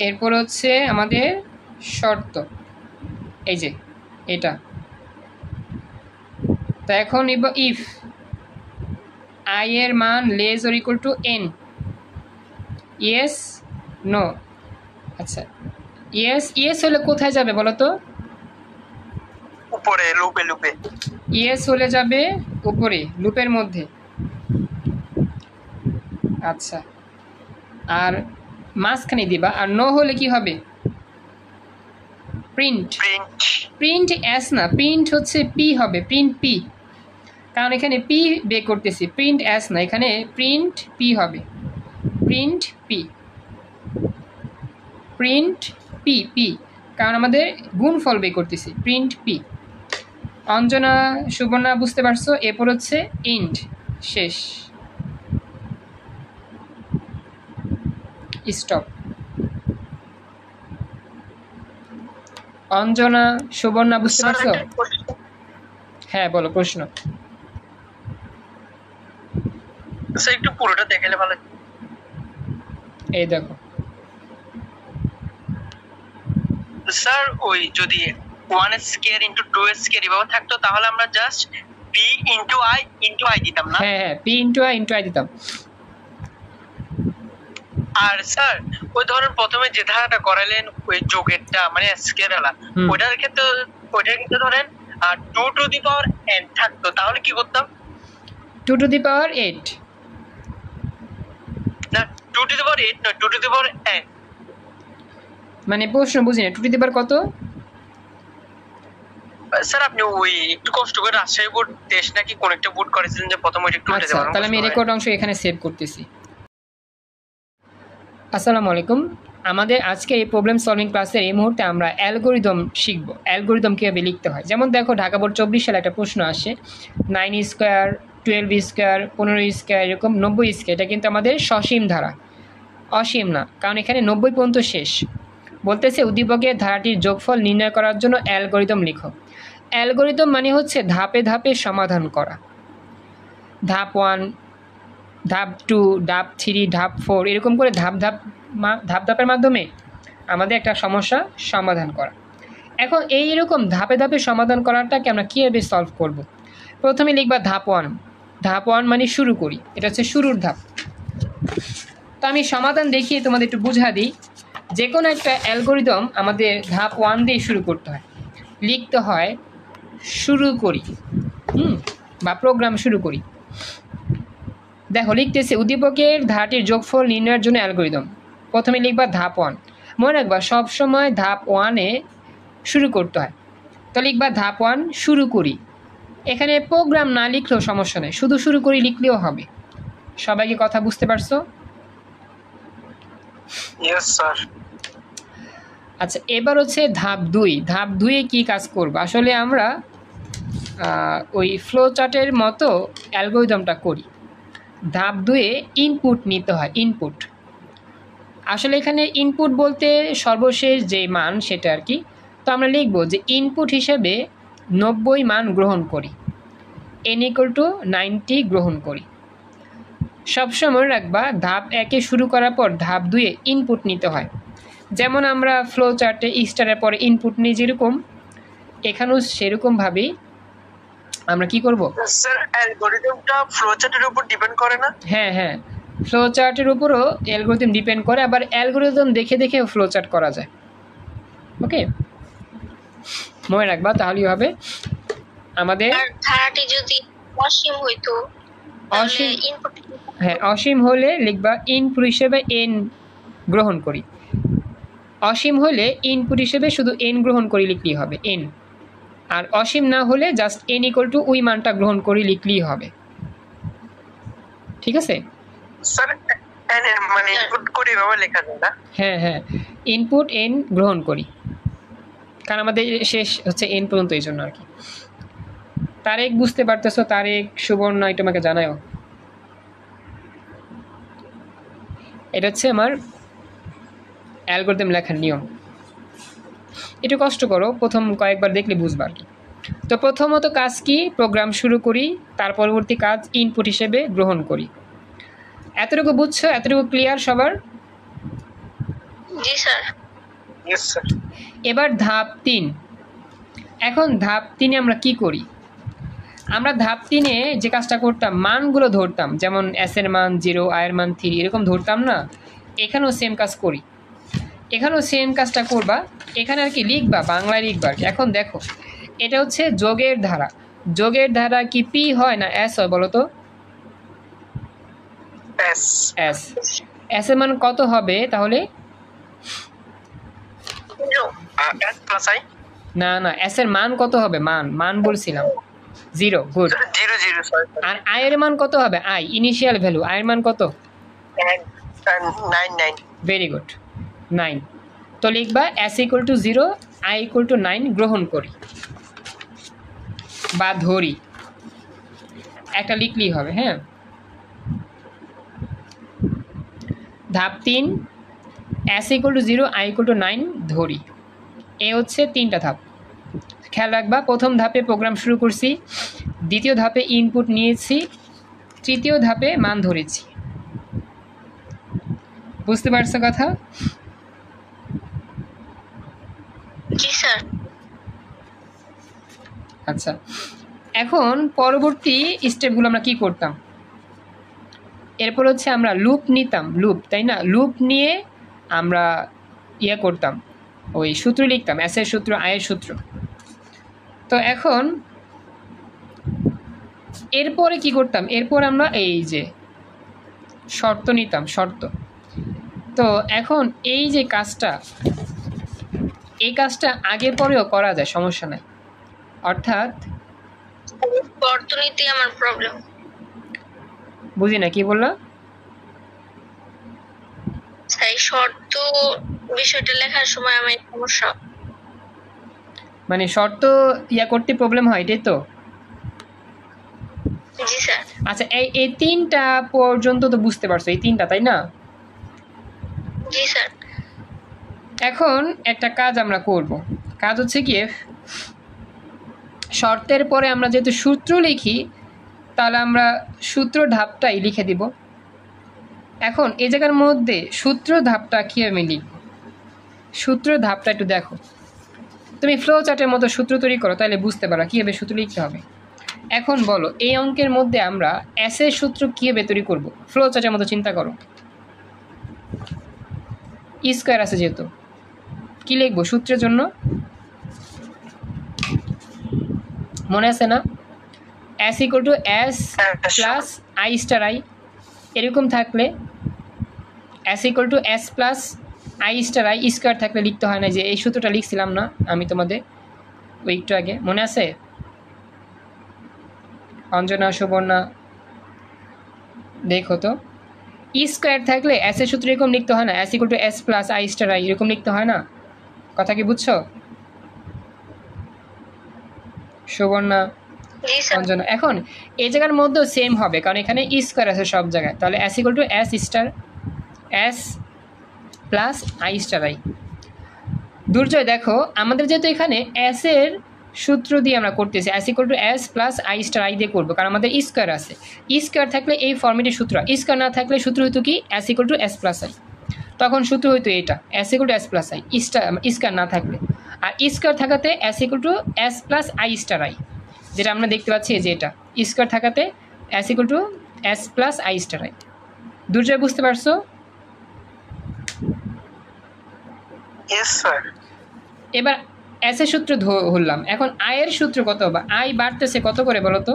এরপর হচ্ছে আমাদের শর্ত, এই যে এটা। তো এখন নিব ইফ আই এর মান less or equal to N, yes no. আচ্ছা, ইয়েস হলে কোথায় যাবে বলো তো? উপরে লুপে। ইয়েস হলে যাবে উপরে লুপের মধ্যে। আচ্ছা, আর মাঝখানে দিবা। আর নো হলে কি হবে? প্রিন্ট প্রিন্ট প্রিন্ট এস না, প্রিন্ট হচ্ছে পি হবে, প্রিন্ট পি, কারণ এখানে পি বের করতেছি, প্রিন্ট এস না, এখানে প্রিন্ট পি হবে, print P, print P P, কারণ আমাদের গুণফল বের করতেছি, প্রিন্ট পি। অঞ্জনা সুবর্ণা বুঝতে পারছো? এরপর হচ্ছে ইন্ড, শেষ, স্টপ। অঞ্জনা সুবর্ণা বুঝতে স্যার পারছো? একটা প্রশ্ন। হ্যাঁ বলো প্রশ্ন। স্যার একটু পুরোটা দেখালে ভালো হতো। এই দেখো, স্যার ওই যদি 1 স্কয়ার ইনটু 2 স্কয়ার এভাবে থাকতো তাহলে আমরা জাস্ট পি ইনটু আই দিতাম না? হ্যাঁ হ্যাঁ, পি ইন্টু আই দিতাম। আর স্যার ওই ধরেন প্রথমে যে ধারাটা করালেন ওই যোগেরটা মানে স্কয়ার আলা, হুম। ওটার ক্ষেত্রে ধরেন 2 টু দি পাওয়ার n থাকতো তাহলে কি করতাম? 2 টু দি পাওয়ার 8, না 2 টু দি পাওয়ার 8 না 2 টু দি পাওয়ার n। মানে প্রশ্ন বুঝি না, 2 টু দি পাওয়ার কত? স্যার আপনি ওই একটু কষ্ট করে রাজশাহী বোর্ড টেস্ট নাকি কোন একটা বোর্ড করেছিলেন যে প্রথমে ওইটা একটু উল্টে আচ্ছা, দেওয়ার তাহলে আমি রেকর্ড অংশ এখানে সেভ করতেছি। আসসালামু আলাইকুম। আমাদের আজকে এই প্রবলেম সলভিং ক্লাসের এই মুহূর্তে আমরা অ্যালগোরিদম শিখব। অ্যালগোরিদম কীভাবে লিখতে হয়। যেমন দেখো, ঢাকা বোর্ড 24 সালে একটা প্রশ্ন আসে, 9 স্কোয়ার, 12 স্কোয়ার, 15 স্কোয়ার, এরকম 90 স্কোয়ার। এটা কিন্তু আমাদের সসীম ধারা, অসীম না, কারণ এখানে 90 পর্যন্ত শেষ। বলতেছে উদ্দীপকের ধারাটির যোগফল নির্ণয় করার জন্য অ্যালগোরিদম লিখো। অ্যালগোরিদম মানে হচ্ছে ধাপে ধাপে সমাধান করা। ধাপ 1, ধাপ 2, ধাপ 3, ধাপ 4, এরকম করে ধাপের মাধ্যমে আমাদের একটা সমস্যা সমাধান করা। এখন এইরকম ধাপে ধাপে সমাধান করাটাকে আমরা কীভাবে সলভ করব। প্রথমে লিখবা ধাপ 1। ধাপ 1 মানে শুরু করি, এটা হচ্ছে শুরুর ধাপ। তো আমি সমাধান দেখিয়ে তোমাদের একটু বুঝা দিই। যে কোনো একটা অ্যালগোরিদম আমাদের ধাপ 1 দিয়ে শুরু করতে হয়, লিখতে হয় শুরু করি, বা প্রোগ্রাম শুরু করি। দেখো লিখতেছে উদ্দীপকের ধারাটির যোগফল নির্ণয়ের জন্য অ্যালগোরিদম। প্রথমে লিখবা ধাপ 1। মনে রাখবা সবসময় ধাপ 1-এ শুরু করতে হয়। তো লিখবা ধাপ 1 শুরু করি। এখানে প্রোগ্রাম না লিখলেও সমস্যা নেই, শুধু শুরু করি লিখলেও হবে। সবাইকে কথা বুঝতে পারছো? Yes sir. আচ্ছা, এবার হচ্ছে ধাপ 2। ধাপ 2-এ কী কাজ করব? আসলে আমরা ওই ফ্লো চার্টের মতো অ্যালগোরিদমটা করি। ধাপ 2-এ ইনপুট নিতে হয়, ইনপুট। আসলে এখানে ইনপুট বলতে সর্বশেষ যে মান সেটা আর কি। তো আমরা লিখব যে ইনপুট হিসেবে 90 মান গ্রহণ করি, n = 90 গ্রহণ করি। সবসময় রাখবা ধাপ 1-এ শুরু করার পর ধাপ 2-এ ইনপুট নিতে হয়। যেমন আমরা ফ্লো চার্টে স্টারের পরে ইনপুট নিই যেরকম, এখানেও সেরকমভাবেই আমরা কি করব। স্যার অ্যালগরিদমটা ফ্লো চার্টের উপর ডিপেন্ড করে না? হ্যাঁ হ্যাঁ, ফ্লো চার্টের উপরও অ্যালগরিদম ডিপেন্ড করে, আবার অ্যালগরিদম দেখে দেখে ফ্লো চার্ট করা যায়। ওকে, মনে রাখবা, তাহলেই হবে আমাদের। আর ধারাটি যদি অসীম হইতো তাহলে অসীম, ইনপুট হ্যাঁ অসীম হলে লিখবা ইনপুট হিসেবে n গ্রহণ করি। অসীম হলে ইনপুট হিসেবে শুধু n গ্রহণ করি লিখলেই হবে, n। আর অসীম না হলে জাস্ট n = ওই মানটা গ্রহণ করি লিখলেই হবে। ঠিক আছে স্যার মানে ইনপুট করে এভাবে লেখা যায় না? হ্যাঁ হ্যাঁ, ইনপুট n গ্রহণ করি, কারণ আমাদের শেষ হচ্ছে n পর্যন্ত, এই জন্য আর কি। তারেক বুঝতে পারতেছো? তারেক, সুবর্ণা, এটা আমাকে জানাও। এটা হচ্ছে আমার অ্যালগরিদম লেখার নিয়ম। একটু কষ্ট করো, প্রথম কয়েকবার দেখলে বুঝবা আর কি। তো প্রথমত কাজ কি? প্রোগ্রাম শুরু করি, তার পরবর্তী কাজ ইনপুট হিসেবে গ্রহণ করি। এতটুকু বুঝছো? এতটুকু ক্লিয়ার সবার? জি স্যার। Yes sir. এবার ধাপ 3। এখন ধাপ 3-এ আমরা কি করি? আমরা ধাপ 3-এ যে কাজটা করতাম, মানগুলো ধরতাম, যেমন s এর মান 0, i এর মান 3, এরকম ধরতাম না? এখানেও সেম কাজ করি, এখানেও সেম কাজটা করবা। এখানে আর কি লিখবা, বাংলায় লিখবা আর কি। এখন দেখো, এটা হচ্ছে যোগের ধারা। যোগের ধারা কি p হয় না s হয় বলো তো? এস। s এর মান কত হবে তাহলে? S plus I. না না, এস এর মান কত হবে? মান বলছিলাম 0। গুড। 0 0 সরি আর আই এর মান কত হবে? আই ইনিশিয়াল ভ্যালু, আই এর মান কত? 9 9। Very good, 9। তো লিখবা S equal two 0, I equal two 9 গ্রহণ করি বা ধরি, একটা লিখলেই হবে। হ্যাঁ, ধাপ 3, S equal two 0, I equal two 9 ধরি। এ হচ্ছে 3টা ধাপ। খেয়াল রাখবা, প্রথম ধাপে প্রোগ্রাম শুরু করছি, দ্বিতীয় ধাপে ইনপুট নিয়েছি, তৃতীয় ধাপে মান ধরেছি। বুঝতে পারছো কথা? জি স্যার। আচ্ছা, এখন পরবর্তী স্টেপগুলো আমরা কি করতাম? এরপর হচ্ছে আমরা লুপ নিতাম, লুপ, তাই না? লুপ নিয়ে আমরা করতাম, ওই সূত্র লিখতাম, এস এর সূত্র, আয়ের সূত্র। তো এখন এরপরে কি করতাম? এরপর আমরা এই যে শর্ত নিতাম, শর্ত। তো এখন এই যে কাজটা, এই কাজটা আগে পরেও করা যায়, সমস্যা নাই। অর্থাৎ বর্তনীতে আমার প্রবলেম। বুঝি না, কি বললা? তাই শর্ত বিষয়টা লেখার সময় আমার সমস্যা। মানে শর্ত করতে প্রবলেম হয়, এটাই তো? জি স্যার। আচ্ছা, এই 3টা পর্যন্ত তো বুঝতে পারছো, এই 3টা, তাই না? জি স্যার। এখন একটা কাজ আমরা করব। কাজ হচ্ছে কি, শর্তের পরে আমরা যেহেতু সূত্র লিখি, তাহলে আমরা সূত্র ধাপটাই লিখে দিব। এখন এই জায়গার মধ্যে সূত্র ধাপটা কীভাবে লিখব? সূত্র ধাপটা একটু দেখো, তুমি ফ্লো চার্টের মতো সূত্র তৈরি করো, তাহলে বুঝতে পারো কীভাবে সূত্র লিখতে হবে। এখন বলো, এই অঙ্কের মধ্যে আমরা এস এর সূত্র কীভাবে তৈরি করব? ফ্লো চার্টের মতো চিন্তা করো, স্কোয়ার আছে যেহেতু, কি লিখবো সূত্রের জন্য? মনে আছে না? S equal to S plus I star I, এরকম থাকলে S equal to S plus I star I square থাকলে লিখতে হয় না, যে এই সূত্রটা লিখছিলাম না আমি তোমাদের ওই একটু আগে, মনে আছে? অঞ্জনা, সুবর্ণা, দেখো তো, স্কোয়ার থাকলে এস এর সূত্র এরকম লিখতে হয় না, S equal to S plus I star I, এরকম লিখতে হয় না? কথা কি বুঝছো সুবর্ণা, জি স্যার। অঞ্জনা? এখন এই জায়গার মধ্যেও সেম হবে, কারণ এখানে স্কোয়ার আছে সব জায়গায়। তাহলে S equal to S star S plus I star I. Durjoy দেখো, আমাদের যেহেতু এখানে এস এর সূত্র দিয়ে আমরা করতেছি, S equal to S plus I star I দিয়ে করবো, কারণ আমাদের স্কোয়ার আছে। স্কোয়ার থাকলে এই ফর্মেটের সূত্র, স্কোয়ার না থাকলে সূত্র হইতো কি, S equal to S plus I, তখন সূত্র হইতো এটা, S equal to S plus I, square না থাকলে। আর স্কোয়ার থাকাতে S equal to S plus I star I, যেটা আমরা দেখতে পাচ্ছি যে এটা স্কোয়ার থাকাতে S equal to S plus I star I. Durjoy বুঝতে পারছো? Yes sir. এবার এস এর সূত্র ধরলাম, এখন আয়ের সূত্র কত হবে? আই বাড়তেছে কত করে বলো তো?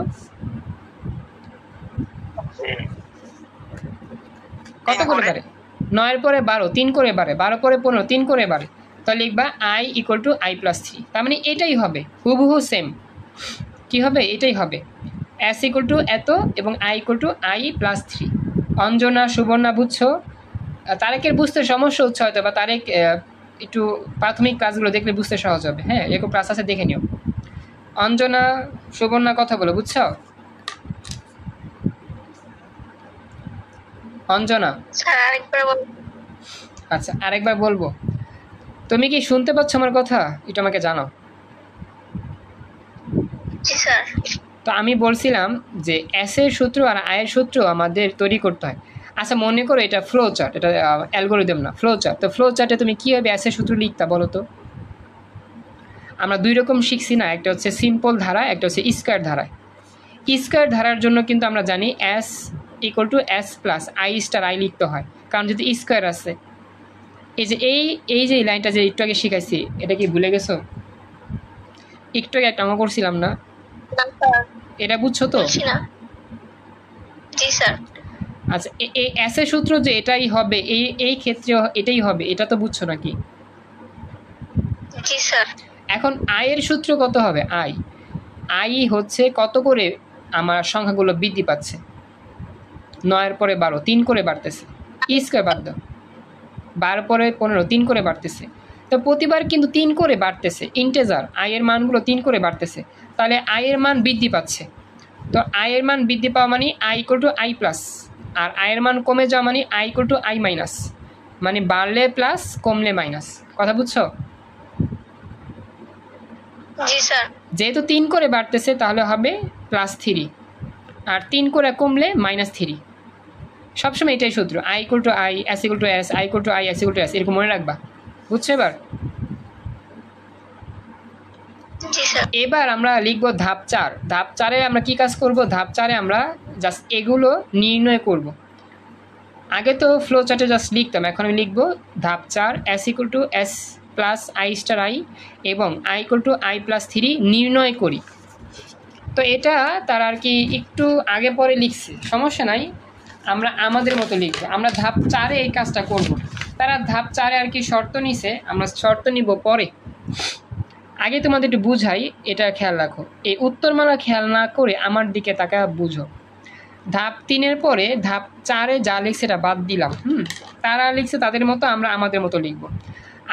কত করে বাড়ে? 9 পরে 12, 3 করে বাড়ে, 12 পরে 15, 3 করে বাড়ে। তাহলে লিখবা I equal to I plus 3। তার মানে এটাই হবে, হুবহু সেম। কি হবে? এটাই হবে, এস ইকুয়াল টু এত এবং I equal to I plus 3। Anjana, Subarna বুঝছো? তারেকের বুঝতে সমস্যা হচ্ছে হয়তো, বা তারেক একটু প্রাথমিক ক্লাসগুলো দেখলে বুঝতে সহজ হবে। হ্যাঁ, এরকম ক্লাস আছে, দেখে নিও। অঞ্জনা, সুবর্ণা কথা বলো, বুঝছো? অঞ্জনা, স্যার আরেকবার বলুন। আচ্ছা আরেকবার বলবো। তুমি কি শুনতে পাচ্ছ আমার কথা? এটা আমাকে জানাও। জি স্যার। তো আমি বলছিলাম যে এস এর সূত্র আর আয়ের সূত্র আমাদের তৈরি করতে হয়। আচ্ছা, মনে করো এটা ফ্লো চার্ট, এটা অ্যালগোরিদম না, ফ্লো চার্ট। তো ফ্লো চার্টে তুমি কীভাবে এস এর সূত্র লিখতা বলো তো? আমরা 2 রকম শিখছি না, একটা হচ্ছে সিম্পল ধারা, একটা হচ্ছে স্কোয়ার ধারায়। স্কোয়ার ধারার জন্য কিন্তু আমরা জানি S equal to S plus I star I লিখতে হয়, কারণ যদি স্কোয়ার আছে। এই যে লাইনটা যে একটু আগে শিখাইছি, এটা কি ভুলে গেছো? একটু আগে একটা আমরা করছিলাম না, এটা বুঝছো তো? জি স্যার। আচ্ছা, এই এস এর সূত্র যে এটাই হবে, এই ক্ষেত্রে এটাই হবে, এটা তো বুঝছো নাকি? জি স্যার। এখন আয়ের সূত্র কত হবে? আই হচ্ছে কত করে আমার সংখ্যাগুলো বৃদ্ধি পাচ্ছে, 9-এর পরে 12, 3 করে বাড়তেছে। ই স্কোয়ার বাদ দাও, 12 পরে 15, 3 করে বাড়তেছে। তো প্রতিবার কিন্তু 3 করে বাড়তেছে, ইন্টেজার আয়ের মানগুলো 3 করে বাড়তেছে, তাহলে আয়ের মান বৃদ্ধি পাচ্ছে। তো আয়ের মান বৃদ্ধি পাওয়া মানে I equal to I plus, আর আয়ের মান কমে যাওয়া মানে I equal to I minus, মানে বাড়লে প্লাস কমলে মাইনাস। কথা বুঝছো? জি স্যার। যেহেতু 3 করে বাড়তেছে তাহলে হবে +3, আর 3 করে কমলে -3। সবসময় এটাই সূত্র, I equal to I, S equal to S, I equal to I, S equal to S, এরকম মনে রাখবা। বুঝছো এবার? জি স্যার। এবার আমরা লিখবো ধাপ 4। ধাপ 4-এ আমরা কি কাজ করব? ধাপ 4-এ আমরা জাস্ট এগুলো নির্ণয় করব। আগে তো ফ্লো চার্টে জাস্ট লিখতাম, এখন আমি লিখবো ধাপ 4, S equal to S plus I star I এবং I equal to I plus 3 নির্ণয় করি। তো এটা তারা আর কি একটু আগে পরে লিখছে, সমস্যা নাই, আমরা আমাদের মতো লিখবো। আমরা ধাপ 4-এ এই কাজটা করব। তারা ধাপ 4-এ আর কি শর্ত নিছে, আমরা শর্ত নিব পরে। আগে তোমাদের একটু বুঝাই, এটা খেয়াল রাখো, এই উত্তরমালা খেয়াল না করে আমার দিকে তাকা বুঝো। ধাপ 3-এর পরে ধাপ 4-এ যা লিখছে এটা বাদ দিলাম। তারা লিখছে তাদের মতো, আমরা আমাদের মতো লিখব।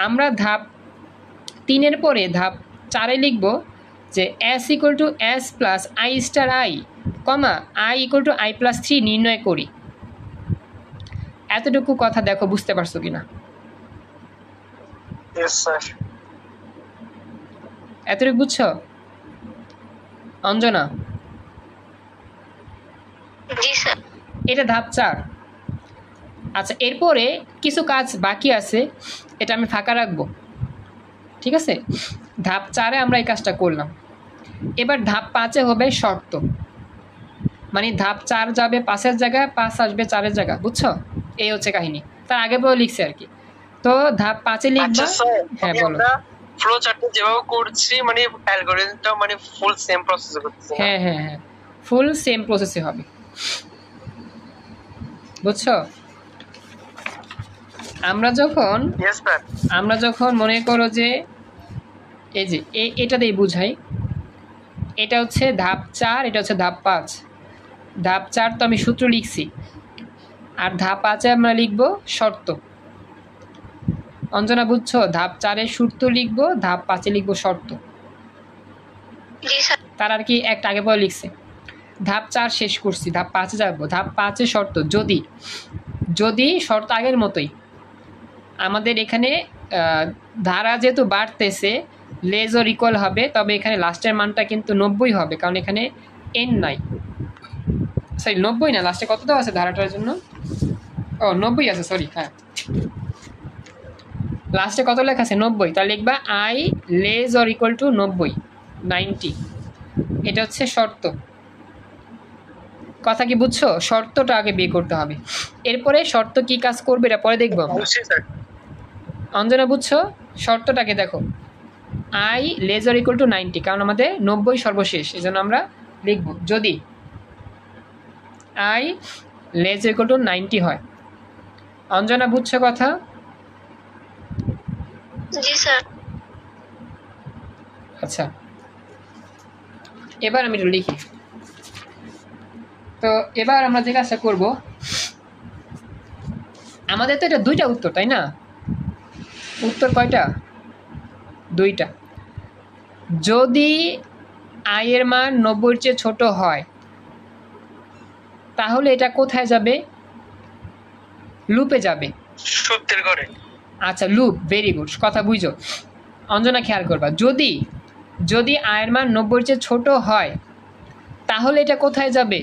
আমরা ধাপ 3-এর পরে ধাপ 4-এ লিখব যে S equal to S plus I star I, comma I equal to I plus 3 নির্ণয় করি। এতটুকু কথা দেখো বুঝতে পারছো কিনা? Yes sir. এতটুকু বুঝছো অঞ্জনা? জি স্যার। এটা ধাপ 4। আচ্ছা, এরপরে কিছু কাজ বাকি আছে, এটা আমি ফাঁকা রাখবো, ঠিক আছে? ধাপ 4-এ আমরা এই কাজটা করলাম। এবার ধাপ 5-এ হবে শর্ত, মানে ধাপ 4 যাবে 5-এর জায়গায়, 5 আসবে 4-এর জায়গা। বুঝছো? এই হচ্ছে কাহিনী, তার আগে পরে লিখছে আর কি। তো ধাপ 5-এ লিখবা। হ্যাঁ বলো। ফ্লো চার্টে যেভাবে করছি মানে অ্যালগরিদমটা মানে ফুল সেম প্রসেসে করতেছি। হ্যাঁ হ্যাঁ হ্যাঁ, ফুল সেম প্রসেসে হবে। বুঝছো? আমরা যখন মনে করো যে এই যে এটা দিয়ে বুঝাই, এটা হচ্ছে ধাপ 4, এটা হচ্ছে ধাপ 5। ধাপ 4 তো আমি সূত্র লিখছি, আর ধাপ 5-এ আমরা লিখবো শর্ত। অঞ্জনা বুঝছো? ধাপ 4-এ সূত্র লিখবো, ধাপ 5-এ লিখবো শর্ত। জি স্যার। তার আর কি একটা আগে পরে লিখছে। ধাপ 4 শেষ করছি, ধাপ 5-এ যাবো। ধাপ 5-এ শর্ত, যদি শর্ত আগের মতোই, আমাদের এখানে ধারা যেহেতু বাড়তেছে লেস অর ইকুয়াল হবে, তবে এখানে লাস্টের মানটা কিন্তু 90 হবে, কারণ এখানে এন নাই। সরি 90 না, লাস্টে কত দেওয়া আছে ধারাটার জন্য? ও 90 আছে, সরি। হ্যাঁ, লাস্টে কত লেখা আছে? 90। তাহলে লিখবা I less or equal two 90। এটা হচ্ছে শর্ত। কথা কি বুঝছো? শর্তটা আগে বের করতে হবে, এরপরে শর্ত কি কাজ করবে এটা পরে দেখবো। অঞ্জনা বুঝছো? শর্তটাকে দেখো, I less or equal two 90, কারণ আমাদের 90 সর্বশেষ, এই জন্য আমরা লিখব যদি I less or equal two 90 হয়। অঞ্জনা বুঝছো কথা? জি স্যার। আচ্ছা, এবার আমি একটু লিখি। তো এবার আমরা যে কাজটা করবো, আমাদের তো এটা 2টা উত্তর, তাই না? উত্তর কয়টা? 2টা। যদি আই এর মান 90-এর চেয়ে ছোট হয় তাহলে এটা কোথায় যাবে? লুপে যাবে, সূত্রের ঘরে। আচ্ছা, লুপ, ভেরি গুড, কথা বুঝো। অঞ্জনা খেয়াল করবা, যদি আই এর মান 90-এর চেয়ে ছোট হয় তাহলে এটা কোথায় যাবে?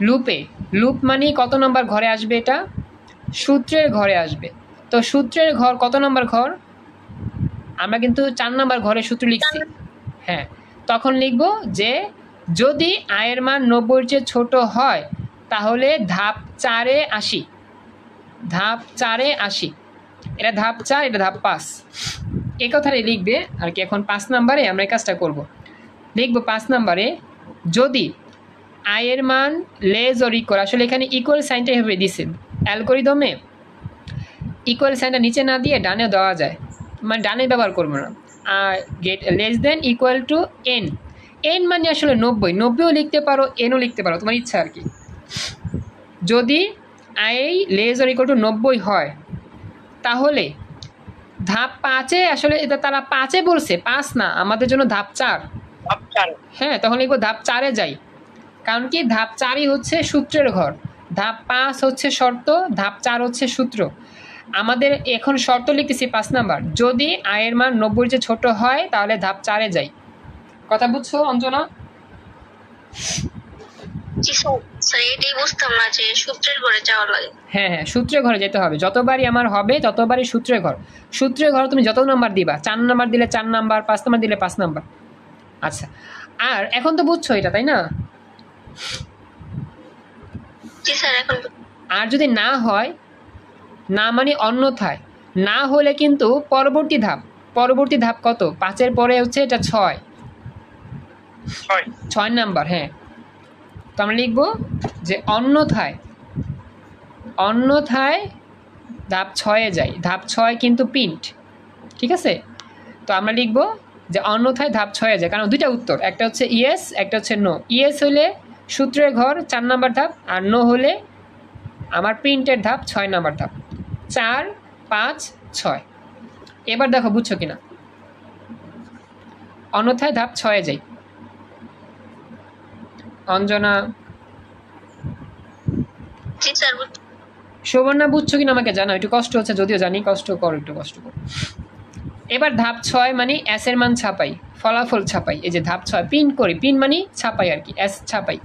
লুপে। লুপ মানে কত নম্বর ঘরে আসবে? এটা সূত্রের ঘরে আসবে। তো সূত্রের ঘর কত নম্বর ঘর? আমরা কিন্তু 4 নম্বর ঘরে সূত্র লিখছি। হ্যাঁ, তখন লিখব যে যদি আয়ের মান 90-এর চেয়ে ছোট হয় তাহলে ধাপ 4-এ আসি। ধাপ 4-এ আসি, এটা ধাপ 4, এটা ধাপ 5, এই কথাটাই লিখবে আর কি। এখন 5 নম্বরে আমরা এই কাজটা করব। লিখব 5 নম্বরে যদি আয়ের মান লেস অর ইকুয়াল, আসলে এখানে ইকুয়াল সাইনটা এভাবে দিছে, অ্যালগরিদমে ইকুয়াল সাইনটা নিচে না দিয়ে ডানে দেওয়া যায়, মানে ডানে ব্যবহার করবো না। আর get less than equal to N, N মানে আসলে 90, 90ও লিখতে পারো, এনও লিখতে পারো, তোমার ইচ্ছা আর কি। যদি I less or equal two 90 হয় তাহলে ধাপ 5-এ আসলে এটা তারা 5-এ বলছে, 5 না, আমাদের জন্য ধাপ 4। হ্যাঁ, তখন লিখবো ধাপ 4-এ যাই, কারণ কি ধাপ 4ই হচ্ছে সূত্রের ঘর, ধাপ 5 হচ্ছে শর্ত, ধাপ 4 হচ্ছে সূত্র। আমাদের এখন শর্ত লিখতেছি 5 নাম্বার, যদি আয়ের মান 90 যে ছোট হয় তাহলে ধাপ 4-এ যাই। কথা বুঝছো অঞ্জনা? জি স্যার, স্যার এটাই বুঝতাম না যে সূত্রের ঘরে যাওয়া লাগে। হ্যাঁ হ্যাঁ, সূত্রের ঘরে যেতে হবে, যতবারই আমার হবে ততবারই সূত্রের ঘর। সূত্রের ঘর তুমি যত নাম্বার দিবা, 4 নাম্বার দিলে 4 নাম্বার, 5 নাম্বার দিলে 5 নাম্বার। আচ্ছা, আর এখন তো বুঝছো এটা, তাই না? জি স্যার, এখন আর যদি না হয়, না মানে অন্যথায়, না হলে কিন্তু পরবর্তী ধাপ, পরবর্তী ধাপ কত, 5-এর পরে হচ্ছে এটা 6 নাম্বার। হ্যাঁ, তো আমরা লিখবো যে অন্যথায়, অন্যথায় ধাপ 6-এ যাই, ধাপ 6 কিন্তু প্রিন্ট, ঠিক আছে? তো আমরা লিখবো যে অন্যথায় ধাপ 6-এ যায়, কারণ দুইটা উত্তর, একটা হচ্ছে ইয়েস, একটা হচ্ছে নো। ইয়েস হলে সূত্রের ঘর 4 নাম্বার ধাপ, আর নো হলে আমার প্রিন্টের ধাপ 6 নাম্বার ধাপ। 4, 5, 6। এবার দেখো বুঝছো কিনা। অন্যথায় ধাপ 6-এ যাই। অঞ্জনা, জি স্যার। সুবর্ণা বুঝছো কিনা আমাকে জানাও, একটু কষ্ট হচ্ছে যদিও জানি, কষ্ট করো, একটু কষ্ট করো। এবার ধাপ 6 মানে এস এর মান ছাপাই, ফলাফল ছাপাই। এই যে ধাপ 6 প্রিন্ট করি, প্রিন্ট মানে ছাপাই আর কি, এস ছাপাই।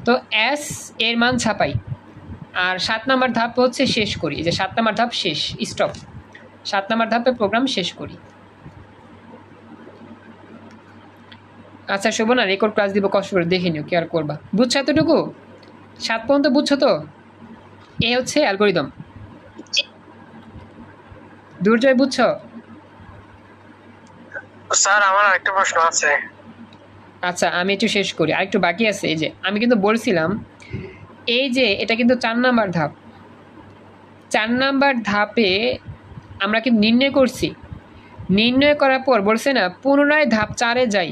তো এস এর মান ছাপাই। আর 7 নাম্বার ধাপ হচ্ছে শেষ করি, এই যে 7 নাম্বার ধাপ শেষ, স্টপ। 7 নাম্বার ধাপে প্রোগ্রাম শেষ করি। আচ্ছা শোভনা, রেকর্ড ক্লাস দিব, কষ্ট করে দেখে নিও, কি আর করবা। বুঝছো এতটুকু? 7 পর্যন্ত বুঝছো তো? এ হচ্ছে অ্যালগোরিদম। দুর্জয় বুঝছো? স্যার আমার আরেকটা প্রশ্ন আছে। আচ্ছা, আমি একটু শেষ করি, আরেকটু বাকি আছে। এই যে আমি কিন্তু বলছিলাম, এই যে এটা কিন্তু 4 নাম্বার ধাপ। 4 নাম্বার ধাপে আমরা কিন্তু নির্ণয় করছি, নির্ণয় করার পর বলছে না পুনরায় ধাপ 4-এ যাই।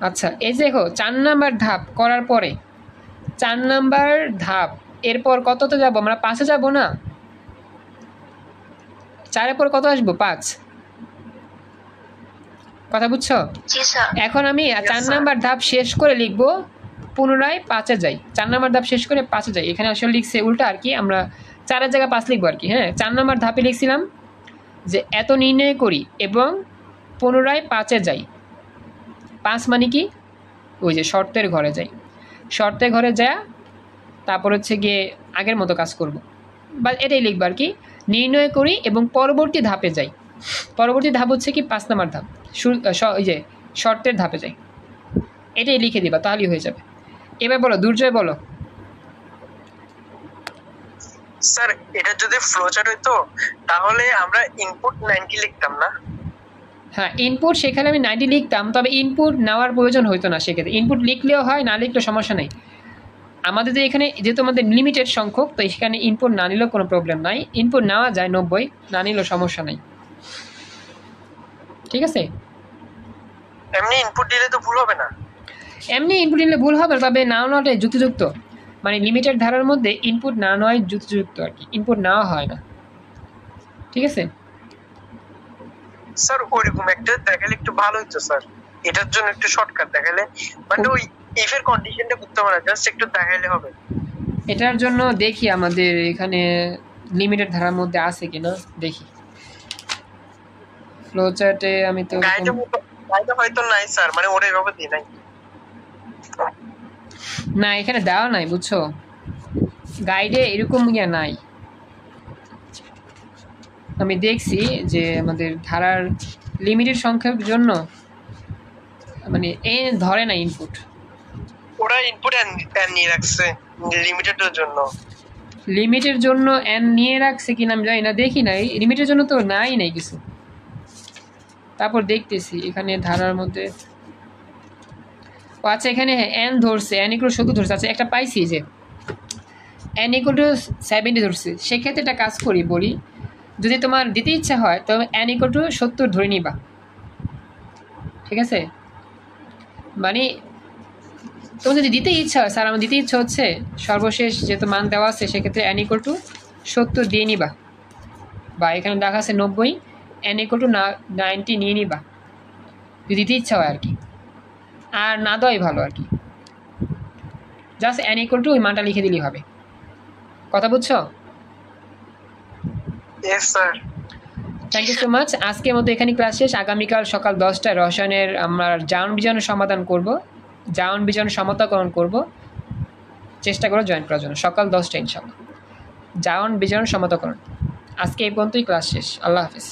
আচ্ছা, এই যে দেখো 4 নাম্বার ধাপ করার পরে, 4 নাম্বার ধাপ এরপর কততে যাব আমরা? 5-এ যাব না? 4-এর পর কত আসবো? 5। কথা বুঝছো? জি স্যার। এখন আমি 4 নাম্বার ধাপ শেষ করে লিখবো পুনরায় 5-এ যাই। 4 নাম্বার ধাপ শেষ করে 5-এ যাই। এখানে আসলে লিখছে উল্টা আর কি, আমরা 4-এর জায়গায় 5 লিখবো আর কি। হ্যাঁ, 4 নাম্বার ধাপে লিখছিলাম যে এত নির্ণয় করি এবং পুনরায় 5-এ যাই। 5 মানে কি? ওই যে শর্তের ঘরে যাই, শর্তের ঘরে যা, তারপর হচ্ছে গিয়ে আগের মতো কাজ করব, বা এটাই লিখবো আর কি। নির্ণয় করি এবং পরবর্তী ধাপে যাই। পরবর্তী ধাপ হচ্ছে কি 5 নাম্বার ধাপ, ওই যে শর্তের ধাপে যাই। এটাই লিখে দিবা, তাহলেই হয়ে যাবে। এবার বলো দুর্জয়, বলো। স্যার এটা যদি ফ্লোচার্ট হইতো তাহলে আমরা ইনপুট 90 লিখতাম না? হ্যাঁ, ইনপুট সেখানে আমি 90 লিখতাম, তবে ইনপুট নেওয়ার প্রয়োজন হতো না সেক্ষেত্রে। ইনপুট লিখলেও হয়, না লিখলেও সমস্যা নেই। আমাদের যে এখানে যেহেতু আমাদের লিমিটেড সংখ্যক, তো সেখানে ইনপুট না নিলেও কোনো প্রবলেম নাই। ইনপুট নেওয়া যায় 90, না নিলেও সমস্যা নেই, ঠিক আছে? এমনি ইনপুট দিলে তো ভুল হবে না? এমনি ইনপুট নিলে ভুল হবে, তবে না নেওয়াটাই যুক্তিযুক্ত। মানে লিমিটেড ধারার মধ্যে ইনপুট না নেওয়াই যুক্তিযুক্ত আর কি, ইনপুট নেওয়া হয় না, ঠিক আছে? স্যার ওইরকম একটা দেখালে একটু ভালো হতো স্যার, এটার জন্য একটু শর্টকাট দেখালে, মানে ওই ইফ এর কন্ডিশনটা করতে হবে না, জাস্ট একটু দেখাইলে হবে। এটার জন্য দেখি আমাদের এখানে লিমিটেড ধারার মধ্যে আছে কিনা, দেখি ফ্লোচার্টে। আমি তো গাইডে হয়তো নাই স্যার, মানে ওরে এভাবে দিই নাই। না, এখানে দেওয়া নাই, বুঝছো? গাইডে এরকম ইয়া নাই। আমি দেখছি যে আমাদের ধারার লিমিটেড সংখ্যার জন্য মানে এ ধরে না ইনপুট। ওরা ইনপুট এন নিয়ে রাখছে লিমিটেডের জন্য। লিমিটের জন্য এন নিয়ে রাখছে কিনা আমি জানি না, দেখি নাই। লিমিটের জন্য তো নাই কিছু। তারপর দেখতেছি এখানে ধারার মধ্যে, ও আচ্ছা এখানে এন ধরছে, এন ইকুয়াল 70 ধরছে। আচ্ছা একটা পাইছি যে এন ইকুয়াল টু 70 ধরছে। সেক্ষেত্রে একটা কাজ করি, বলি যদি তোমার দিতে ইচ্ছা হয় তবে n ইকুয়াল টু 70 ধরে নিবা, ঠিক আছে? মানে তোমার যদি দিতে ইচ্ছা হয়, স্যার আমার দিতে ইচ্ছা হচ্ছে সর্বশেষ যেহেতু মান দেওয়া আছে সেক্ষেত্রে n ইকুয়াল টু 70 দিয়ে নিবা, বা এখানে দেখা আছে 90, n ইকুয়াল টু 90 নিয়ে নিবা যদি দিতে ইচ্ছা হয় আর কি, আর না দেওয়াই ভালো আর কি। জাস্ট n ইকুয়াল টু ওই মানটা লিখে দিলেই হবে। কথা বুঝছো? Yes sir. Thank you so much. আজকের মতো এখানে ক্লাস শেষ। আগামীকাল সকাল 10টায় রসায়নের আমরা জারণ বিজারণ সমাধান করব, জারণ বিজারণ সমতাকরণ করব। চেষ্টা করো জয়েন করার জন্য, সকাল 10টায় ইনশাআল্লাহ। জারণ বিজারণ সমতাকরণ। আজকে এই পর্যন্তই ক্লাস শেষ। আল্লাহ হাফিজ।